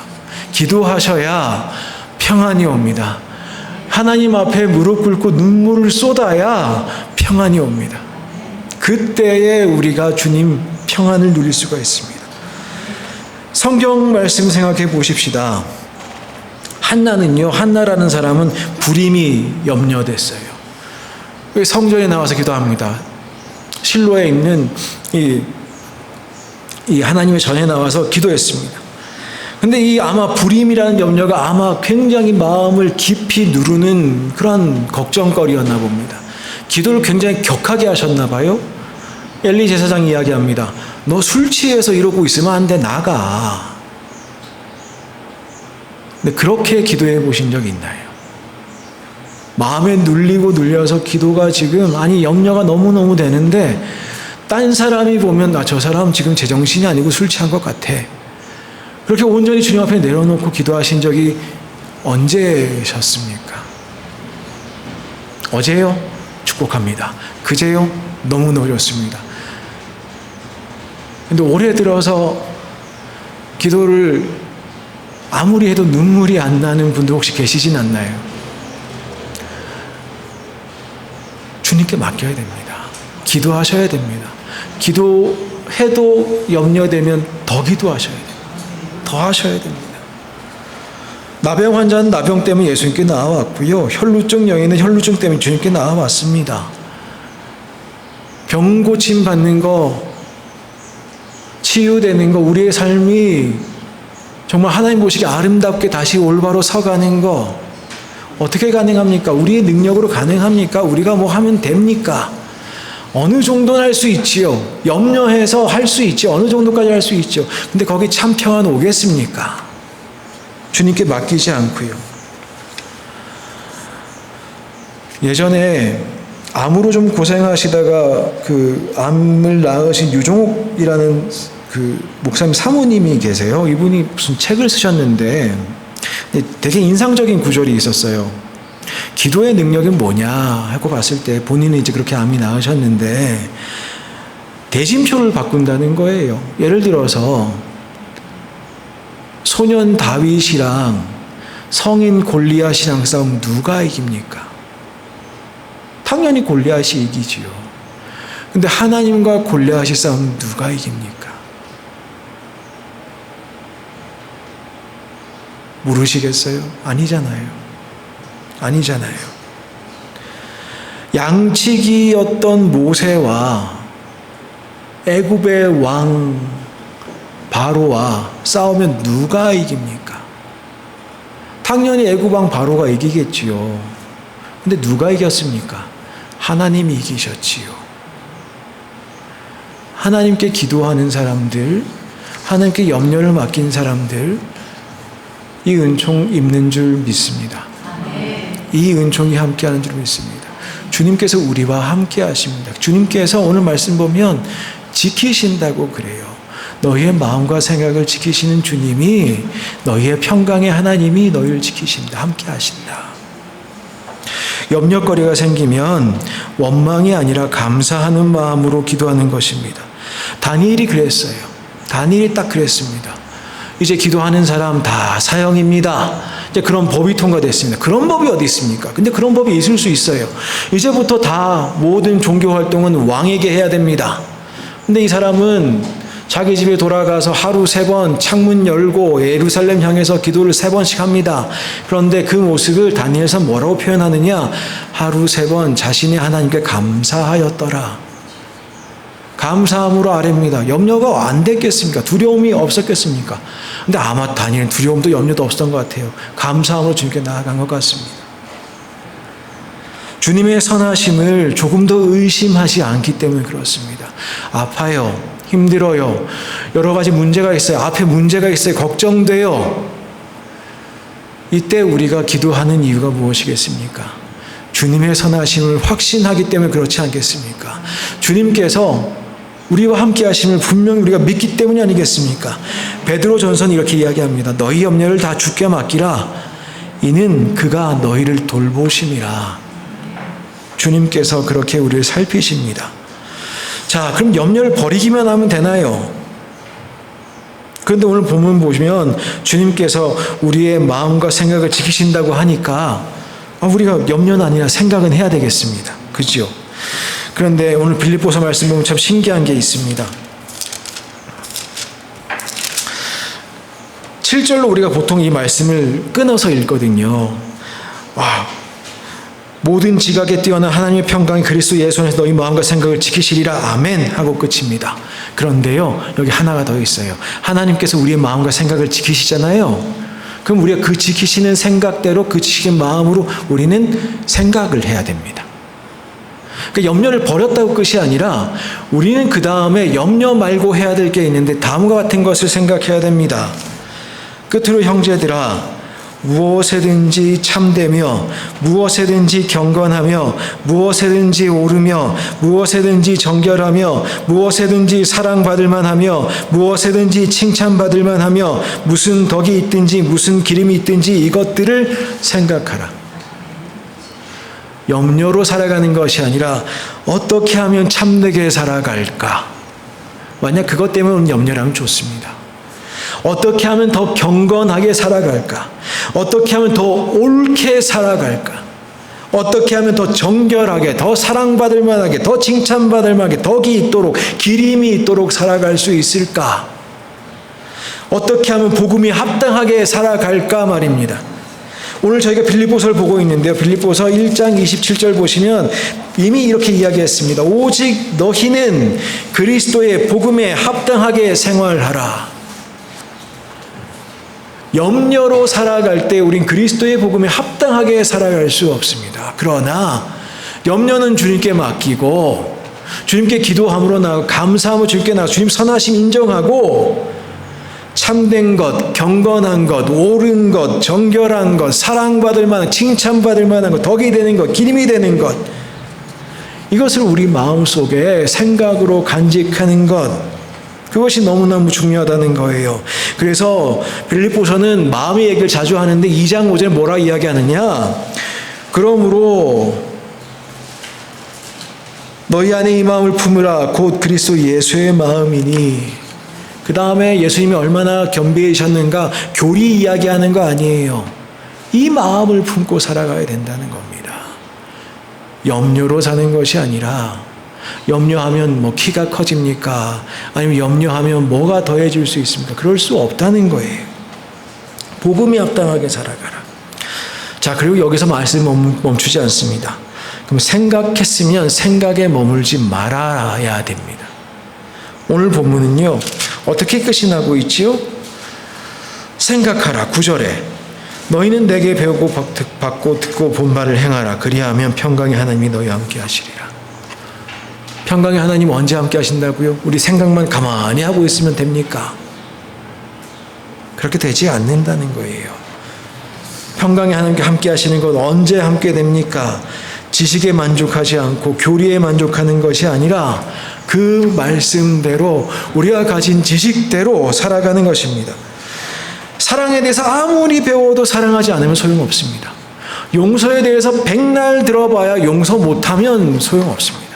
기도하셔야 평안이 옵니다. 하나님 앞에 무릎 꿇고 눈물을 쏟아야 평안이 옵니다. 그때에 우리가 주님 평안을 누릴 수가 있습니다. 성경 말씀 생각해 보십시다. 한나라는 사람은 불임이 염려됐어요. 성전에 나와서 기도합니다. 실로에 있는 이 하나님의 전에 나와서 기도했습니다. 근데 이 아마 불임이라는 염려가 아마 굉장히 마음을 깊이 누르는 그런 걱정거리였나 봅니다. 기도를 굉장히 격하게 하셨나 봐요. 엘리 제사장이 이야기합니다. 너 술 취해서 이러고 있으면 안 돼. 나가. 근데 그렇게 기도해 보신 적이 있나요? 마음에 눌리고 눌려서 기도가 지금 염려가 너무너무 되는데 딴 사람이 보면 저 사람 지금 제정신이 아니고 술 취한 것 같아. 그렇게 온전히 주님 앞에 내려놓고 기도하신 적이 언제셨습니까? 어제요? 축복합니다. 그제요? 너무 어렵습니다. 근데 올해 들어서 기도를 아무리 해도 눈물이 안 나는 분들 혹시 계시진 않나요? 주님께 맡겨야 됩니다. 기도하셔야 됩니다. 기도해도 염려되면 더 기도하셔야 됩니다. 더 하셔야 됩니다. 나병 환자는 나병 때문에 예수님께 나와왔고요. 혈루증 여인은 혈루증 때문에 주님께 나와왔습니다. 병 고침 받는 거, 치유되는 거, 우리의 삶이 정말 하나님 보시기에 아름답게 다시 올바로 서가는 거 어떻게 가능합니까? 우리의 능력으로 가능합니까? 우리가 뭐 하면 됩니까? 어느 정도는 할 수 있지요. 염려해서 할 수 있죠. 어느 정도까지 할 수 있죠. 근데 거기 참 평안 오겠습니까? 주님께 맡기지 않고요. 예전에 암으로 좀 고생하시다가 그 암을 낳으신 유종옥이라는 그 목사님 사모님이 계세요. 이분이 무슨 책을 쓰셨는데 되게 인상적인 구절이 있었어요. 기도의 능력이 뭐냐 하고 봤을 때 본인은 이제 그렇게 암이 나으셨는데 대진표를 바꾼다는 거예요. 예를 들어서 소년 다윗이랑 성인 골리앗이랑 싸우면 누가 이깁니까? 당연히 골리앗이 이기지요. 근데 하나님과 골리앗이 싸우면 누가 이깁니까? 모르시겠어요? 아니잖아요. 양치기였던 모세와 애굽의 왕 바로와 싸우면 누가 이깁니까? 당연히 애굽 왕 바로가 이기겠지요. 근데 누가 이겼습니까? 하나님이 이기셨지요. 하나님께 기도하는 사람들, 하나님께 염려를 맡긴 사람들, 이 은총 입는 줄 믿습니다. 이 은총이 함께하는 줄 믿습니다. 주님께서 우리와 함께 하십니다. 주님께서 오늘 말씀 보면 지키신다고 그래요. 너희의 마음과 생각을 지키시는 주님이, 너희의 평강의 하나님이 너희를 지키신다. 함께 하신다. 염려거리가 생기면 원망이 아니라 감사하는 마음으로 기도하는 것입니다. 다니엘이 그랬어요. 다니엘이 딱 그랬습니다. 이제 기도하는 사람 다 사형입니다. 이제 그런 법이 통과됐습니다. 그런 법이 어디 있습니까? 근데 그런 법이 있을 수 있어요. 이제부터 다 모든 종교 활동은 왕에게 해야 됩니다. 근데 이 사람은 자기 집에 돌아가서 하루 3번 창문 열고 예루살렘 향해서 기도를 3번씩 합니다. 그런데 그 모습을 다니엘서 뭐라고 표현하느냐? 하루 3번 자신의 하나님께 감사하였더라. 감사함으로 아뢰입니다. 염려가 안 됐겠습니까? 두려움이 없었겠습니까? 근데 아마 다니엘은 두려움도 염려도 없었던 것 같아요. 감사함으로 주님께 나아간 것 같습니다. 주님의 선하심을 조금 더 의심하지 않기 때문에 그렇습니다. 아파요. 힘들어요. 여러 가지 문제가 있어요. 앞에 문제가 있어요. 걱정돼요. 이때 우리가 기도하는 이유가 무엇이겠습니까? 주님의 선하심을 확신하기 때문에 그렇지 않겠습니까? 주님께서 우리와 함께 하심을 분명히 우리가 믿기 때문이 아니겠습니까? 베드로 전서는 이렇게 이야기합니다. 너희 염려를 다 주께 맡기라. 이는 그가 너희를 돌보심이라. 주님께서 그렇게 우리를 살피십니다. 자, 그럼 염려를 버리기만 하면 되나요? 그런데 오늘 본문 보시면 주님께서 우리의 마음과 생각을 지키신다고 하니까 우리가 염려는 아니라 생각은 해야 되겠습니다. 그죠? 그런데 오늘 빌립보서 말씀 보면 참 신기한 게 있습니다. 7절로 우리가 보통 이 말씀을 끊어서 읽거든요. 모든 지각에 뛰어난 하나님의 평강이 그리스도 예수 안에서 너희 마음과 생각을 지키시리라. 아멘 하고 끝입니다. 그런데요, 여기 하나가 더 있어요. 하나님께서 우리의 마음과 생각을 지키시잖아요. 그럼 우리가 그 지키시는 생각대로, 그 지키시는 마음으로 우리는 생각을 해야 됩니다. 그러니까 염려를 버렸다고 끝이 아니라 우리는 그 다음에 염려 말고 해야 될 게 있는데 다음과 같은 것을 생각해야 됩니다. 끝으로 형제들아, 무엇에든지 참되며 무엇에든지 경건하며 무엇에든지 옳으며 무엇에든지 정결하며 무엇에든지 사랑받을 만하며 무엇에든지 칭찬받을 만하며 무슨 덕이 있든지 무슨 기름이 있든지 이것들을 생각하라. 염려로 살아가는 것이 아니라 어떻게 하면 참되게 살아갈까? 만약 그것 때문에 염려라면 좋습니다. 어떻게 하면 더 경건하게 살아갈까? 어떻게 하면 더 옳게 살아갈까? 어떻게 하면 더 정결하게, 더 사랑받을 만하게, 더 칭찬받을 만하게, 덕이 있도록, 기림이 있도록 살아갈 수 있을까? 어떻게 하면 복음이 합당하게 살아갈까 말입니다. 오늘 저희가 빌립보서를 보고 있는데요. 빌립보서 1장 27절 보시면 이미 이렇게 이야기했습니다. 오직 너희는 그리스도의 복음에 합당하게 생활하라. 염려로 살아갈 때 우린 그리스도의 복음에 합당하게 살아갈 수 없습니다. 그러나 염려는 주님께 맡기고 주님께 기도함으로 나아가 감사함으로 주님께 나아가 주님 선하심 인정하고 참된 것, 경건한 것, 옳은 것, 정결한 것, 사랑받을 만한, 칭찬받을 만한 것, 덕이 되는 것, 기름이 되는 것, 이것을 우리 마음속에 생각으로 간직하는 것, 그것이 너무너무 중요하다는 거예요. 그래서 빌립보서는 마음의 얘기를 자주 하는데 2장 5절에 뭐라 이야기하느냐? 그러므로 너희 안에 이 마음을 품으라. 곧 그리스도 예수의 마음이니. 그 다음에 예수님이 얼마나 겸비하셨는가 교리 이야기하는 거 아니에요. 이 마음을 품고 살아가야 된다는 겁니다. 염려로 사는 것이 아니라 염려하면 뭐 키가 커집니까? 아니면 염려하면 뭐가 더해질 수 있습니까? 그럴 수 없다는 거예요. 복음이 합당하게 살아가라. 자, 그리고 여기서 말씀이 멈추지 않습니다. 그럼 생각했으면 생각에 머물지 말아야 됩니다. 오늘 본문은요, 어떻게 끝이 나고 있지요? 생각하라. 9절에 너희는 내게 배우고 받고 듣고 본 바를 행하라. 그리하면 평강의 하나님이 너희와 함께 하시리라. 평강의 하나님 언제 함께 하신다고요? 우리 생각만 가만히 하고 있으면 됩니까? 그렇게 되지 않는다는 거예요. 평강의 하나님께 함께 하시는 것 언제 함께 됩니까? 지식에 만족하지 않고 교리에 만족하는 것이 아니라 그 말씀대로 우리가 가진 지식대로 살아가는 것입니다. 사랑에 대해서 아무리 배워도 사랑하지 않으면 소용없습니다. 용서에 대해서 백날 들어봐야 용서 못하면 소용없습니다.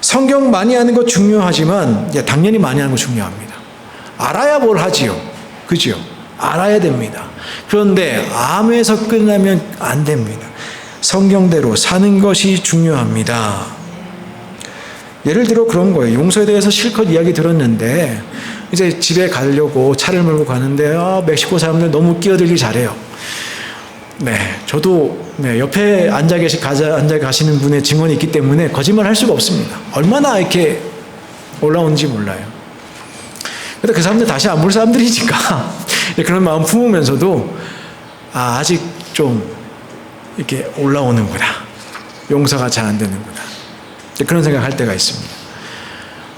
성경 많이 하는 거 중요하지만 당연히 많이 하는 거 중요합니다. 알아야 뭘 하지요. 그죠? 알아야 됩니다. 그런데 암에서 끝나면 안 됩니다. 성경대로 사는 것이 중요합니다. 예를 들어 그런 거예요. 용서에 대해서 실컷 이야기 들었는데 이제 집에 가려고 차를 몰고 가는데 멕시코 사람들 너무 끼어들기 잘해요. 네, 저도 옆에 앉아 가시는 분의 증언이 있기 때문에 거짓말 할 수가 없습니다. 얼마나 이렇게 올라오는지 몰라요. 근데 그 사람들 다시 안 볼 사람들이니까 그런 마음 품으면서도 아직 좀 이렇게 올라오는구나. 용서가 잘 안 되는구나. 그런 생각할 때가 있습니다.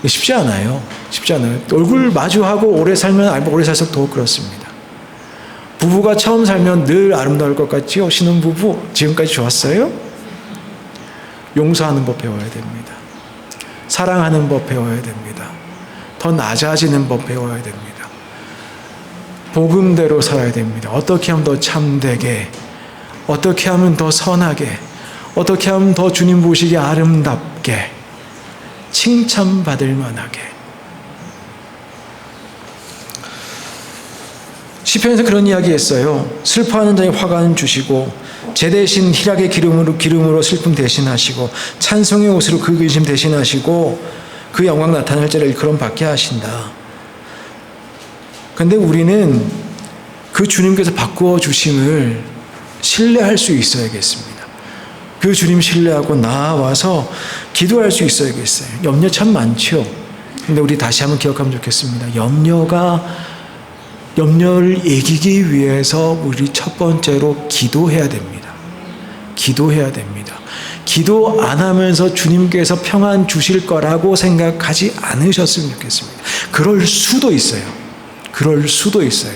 쉽지 않아요. 쉽지 않아요. 얼굴 마주하고 오래 살면 오래 살수록 더 그렇습니다. 부부가 처음 살면 늘 아름다울 것 같지요? 신혼부부 지금까지 좋았어요? 용서하는 법 배워야 됩니다. 사랑하는 법 배워야 됩니다. 더 낮아지는 법 배워야 됩니다. 복음대로 살아야 됩니다. 어떻게 하면 더 참되게, 어떻게 하면 더 선하게, 어떻게 하면 더 주님 보시기에 아름답게, 칭찬받을 만하게. 시편에서 그런 이야기 했어요. 슬퍼하는 자에게 화관을 주시고 제 대신 희락의 기름으로 슬픔 대신하시고 찬송의 옷으로 그 근심 대신하시고 그 영광 나타날 자를 일컬음 받게 하신다. 그런데 우리는 그 주님께서 바꾸어 주심을 신뢰할 수 있어야겠습니다. 그 주님 신뢰하고 나와서 기도할 수 있어야겠어요. 염려 참 많죠. 근데 우리 다시 한번 기억하면 좋겠습니다. 염려를 이기기 위해서 우리 첫 번째로 기도해야 됩니다. 기도해야 됩니다. 기도 안 하면서 주님께서 평안 주실 거라고 생각하지 않으셨으면 좋겠습니다. 그럴 수도 있어요. 그럴 수도 있어요.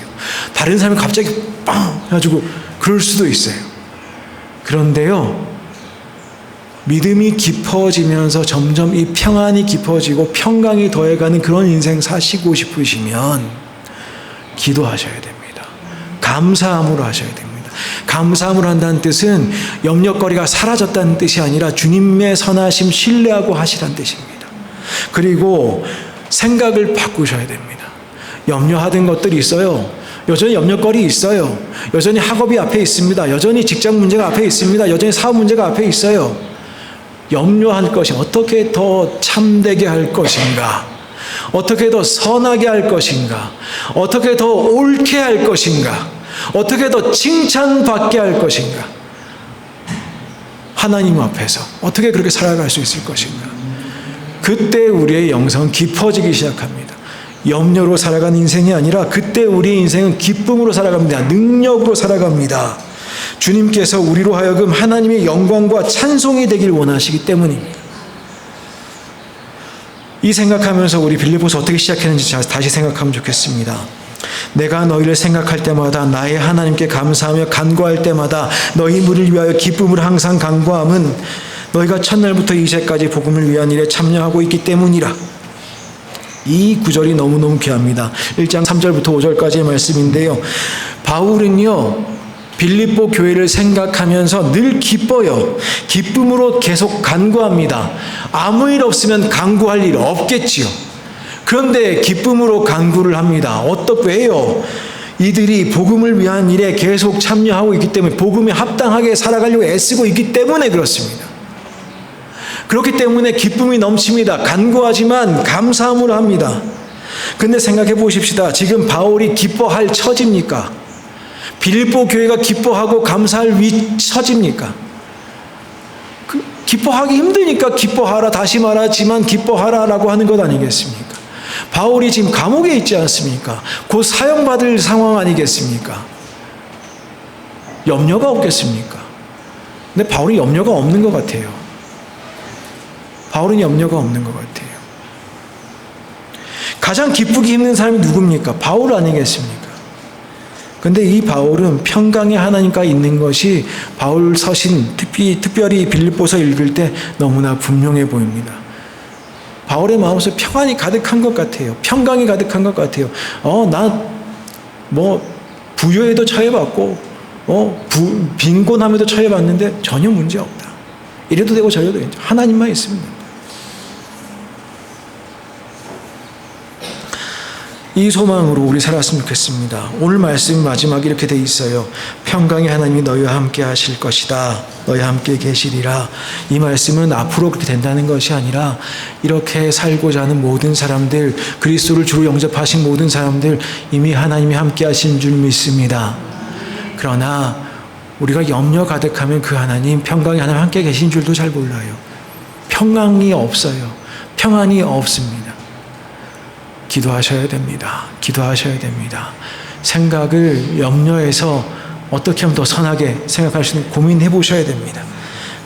다른 사람이 갑자기 빵 해가지고 그럴 수도 있어요. 그런데요, 믿음이 깊어지면서 점점 이 평안이 깊어지고 평강이 더해가는 그런 인생 사시고 싶으시면 기도하셔야 됩니다. 감사함으로 하셔야 됩니다. 감사함으로 한다는 뜻은 염려거리가 사라졌다는 뜻이 아니라 주님의 선하심 신뢰하고 하시라는 뜻입니다. 그리고 생각을 바꾸셔야 됩니다. 염려하던 것들이 있어요. 여전히 염려거리 있어요. 여전히 학업이 앞에 있습니다. 여전히 직장 문제가 앞에 있습니다. 여전히 사업 문제가 앞에 있어요. 염려할 것이 어떻게 더 참되게 할 것인가? 어떻게 더 선하게 할 것인가? 어떻게 더 옳게 할 것인가? 어떻게 더 칭찬받게 할 것인가? 하나님 앞에서 어떻게 그렇게 살아갈 수 있을 것인가? 그때 우리의 영성은 깊어지기 시작합니다. 염려로 살아가는 인생이 아니라 그때 우리의 인생은 기쁨으로 살아갑니다. 능력으로 살아갑니다. 주님께서 우리로 하여금 하나님의 영광과 찬송이 되길 원하시기 때문입니다. 이 생각하면서 우리 빌립보서 어떻게 시작했는지 다시 생각하면 좋겠습니다. 내가 너희를 생각할 때마다 나의 하나님께 감사하며 간구할 때마다 너희 무리를 위하여 기쁨을 항상 간구함은 너희가 첫날부터 이제까지 복음을 위한 일에 참여하고 있기 때문이라. 이 구절이 너무너무 귀합니다. 1장 3절부터 5절까지의 말씀인데요. 바울은요, 빌립보 교회를 생각하면서 늘 기뻐요. 기쁨으로 계속 간구합니다. 아무 일 없으면 간구할 일 없겠지요. 그런데 기쁨으로 간구를 합니다. 왜요? 이들이 복음을 위한 일에 계속 참여하고 있기 때문에, 복음에 합당하게 살아가려고 애쓰고 있기 때문에 그렇습니다. 그렇기 때문에 기쁨이 넘칩니다. 간구하지만 감사함으로 합니다. 근데 생각해 보십시다. 지금 바울이 기뻐할 처지입니까? 빌립보 교회가 기뻐하고 감사할 처지입니까? 기뻐하기 힘드니까 기뻐하라, 다시 말하지만 기뻐하라라고 하는 것 아니겠습니까? 바울이 지금 감옥에 있지 않습니까? 곧 사형받을 상황 아니겠습니까? 염려가 없겠습니까? 근데 바울이 염려가 없는 것 같아요. 바울은 염려가 없는 것 같아요. 가장 기쁘기 힘든 사람이 누굽니까? 바울 아니겠습니까? 근데 이 바울은 평강의 하나님과 있는 것이 바울 서신, 특별히 빌립보서 읽을 때 너무나 분명해 보입니다. 바울의 마음속에 평안이 가득한 것 같아요. 평강이 가득한 것 같아요. 부유에도 처해봤고, 빈곤함에도 처해봤는데 전혀 문제 없다. 이래도 되고 저래도 되죠. 하나님만 있습니다. 이 소망으로 우리 살았으면 좋겠습니다. 오늘 말씀 마지막에 이렇게 돼 있어요. 평강의 하나님이 너희와 함께 하실 것이다. 너희와 함께 계시리라. 이 말씀은 앞으로 그렇게 된다는 것이 아니라 이렇게 살고자 하는 모든 사람들, 그리스도를 주로 영접하신 모든 사람들 이미 하나님이 함께 하신 줄 믿습니다. 그러나 우리가 염려 가득하면 그 하나님, 평강의 하나님 함께 계신 줄도 잘 몰라요. 평강이 없어요. 평안이 없습니다. 기도하셔야 됩니다. 기도하셔야 됩니다. 생각을 염려해서 어떻게 하면 더 선하게 생각할 수 있는 고민해 보셔야 됩니다.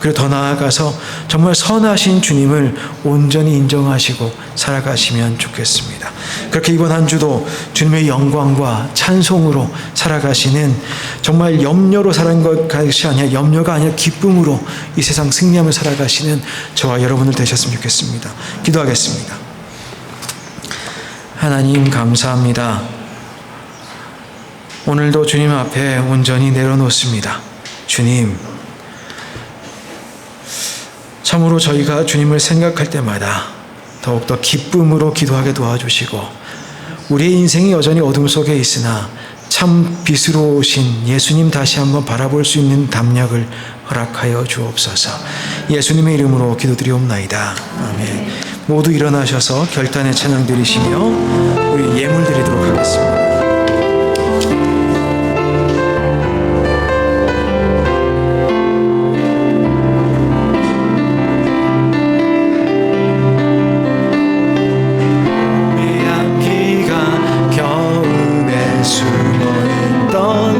그리고 더 나아가서 정말 선하신 주님을 온전히 인정하시고 살아가시면 좋겠습니다. 그렇게 이번 한 주도 주님의 영광과 찬송으로 살아가시는, 정말 염려로 살아가는 것이 아니라, 염려가 아니라 기쁨으로 이 세상 승리하며 살아가시는 저와 여러분들 되셨으면 좋겠습니다. 기도하겠습니다. 하나님 감사합니다. 오늘도 주님 앞에 온전히 내려놓습니다. 주님, 참으로 저희가 주님을 생각할 때마다 더욱더 기쁨으로 기도하게 도와주시고, 우리의 인생이 여전히 어둠 속에 있으나 참 빛으로 오신 예수님 다시 한번 바라볼 수 있는 담력을 허락하여 주옵소서. 예수님의 이름으로 기도드리옵나이다. 아멘. 모두 일어나셔서 결단의 찬양 드리시며 우리 예물 드리도록 하겠습니다.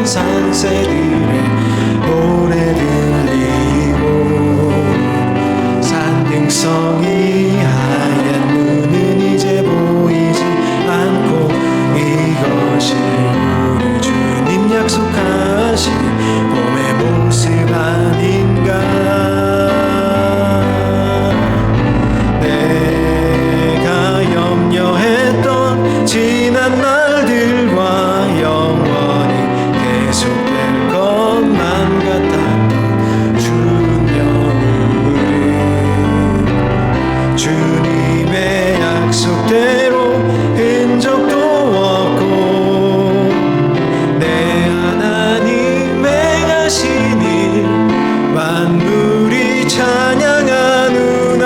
산새들의 노래 들리고 산등성이 하얀 눈은 이제 보이지 않고 이것이 우리 주님 약속하신 봄의 모습 아닌가. 내가 염려했던 지난 날들과 영원히 계속될 것만 같았던 주님의 주님의 약속대로 흔적도 없고 내 하나님 행하신 일 만물이 찬양하누나.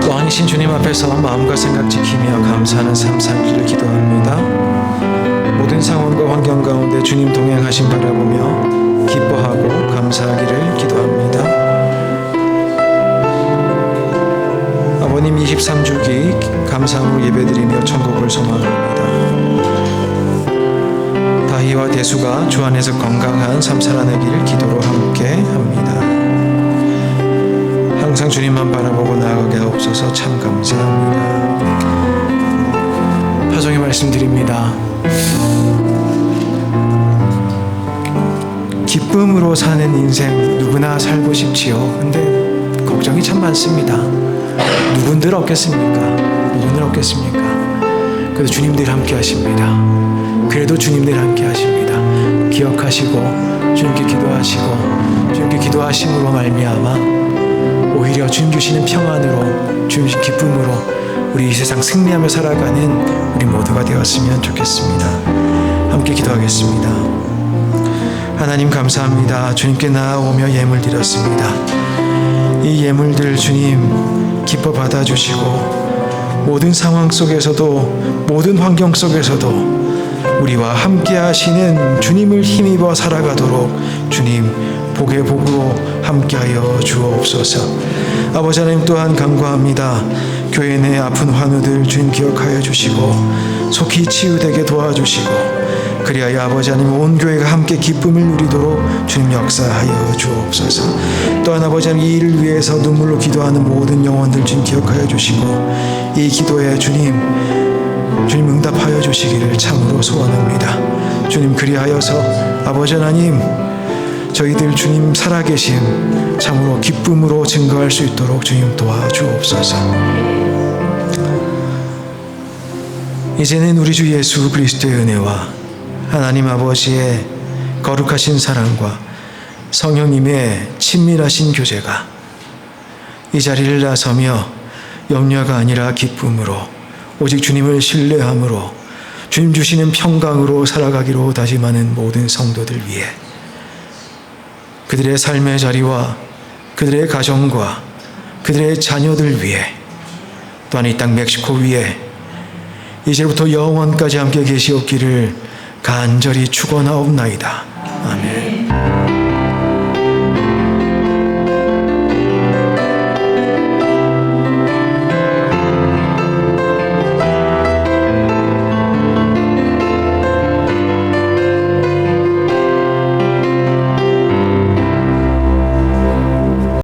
왕이신 주님 앞에서 마음과 생각 지키며 감사하는 삶 살기를 기도합니다. 모든 상황과 환경 가운데 주님 동행하심 바라보며 기뻐하고 감사하기를 기도합니다. 아버님 23주기 감사함으로 예배드리며 천국을 소망합니다. 다희와 대수가 주 안에서 건강한 삶 살아내기를 기도로 함께 합니다. 항상 주님만 바라보고 나아가게 하옵소서. 참 감사합니다. 파송의 말씀드립니다. 기쁨으로 사는 인생 누구나 살고 싶지요. 근데 걱정이 참 많습니다. 누군들 없겠습니까? 누군들 없겠습니까? 그래도 주님들 함께 하십니다. 그래도 주님들 함께 하십니다. 기억하시고 주님께 기도하시고 주님께 기도하심으로 말미암아 오히려 주님 주시는 평안으로, 주님 주신 기쁨으로 우리 이 세상 승리하며 살아가는 우리 모두가 되었으면 좋겠습니다. 함께 기도하겠습니다. 하나님 감사합니다. 주님께 나아오며 예물 드렸습니다. 이 예물들 주님 기뻐 받아주시고 모든 상황 속에서도 모든 환경 속에서도 우리와 함께 하시는 주님을 힘입어 살아가도록 주님 복의 복으로 함께하여 주옵소서. 아버지 하나님 또한 간구합니다. 교회 내 아픈 환우들 주님 기억하여 주시고 속히 치유되게 도와주시고 그리하여 아버지 하나님 온 교회가 함께 기쁨을 누리도록 주님 역사하여 주옵소서. 또한 아버지 하나님 이 일을 위해서 눈물로 기도하는 모든 영혼들 주님 기억하여 주시고 이 기도에 주님 응답하여 주시기를 참으로 소원합니다. 주님 그리하여서 아버지 하나님 저희들 주님 살아계심 참으로 기쁨으로 증거할 수 있도록 주님 도와주옵소서. 이제는 우리 주 예수 그리스도의 은혜와 하나님 아버지의 거룩하신 사랑과 성령님의 친밀하신 교제가 이 자리를 나서며 염려가 아니라 기쁨으로 오직 주님을 신뢰함으로 주님 주시는 평강으로 살아가기로 다짐하는 모든 성도들 위해 그들의 삶의 자리와 그들의 가정과 그들의 자녀들 위해 또한 이 땅 멕시코 위에 이제부터 영원까지 함께 계시옵기를 간절히 축원하옵나이다. 아멘.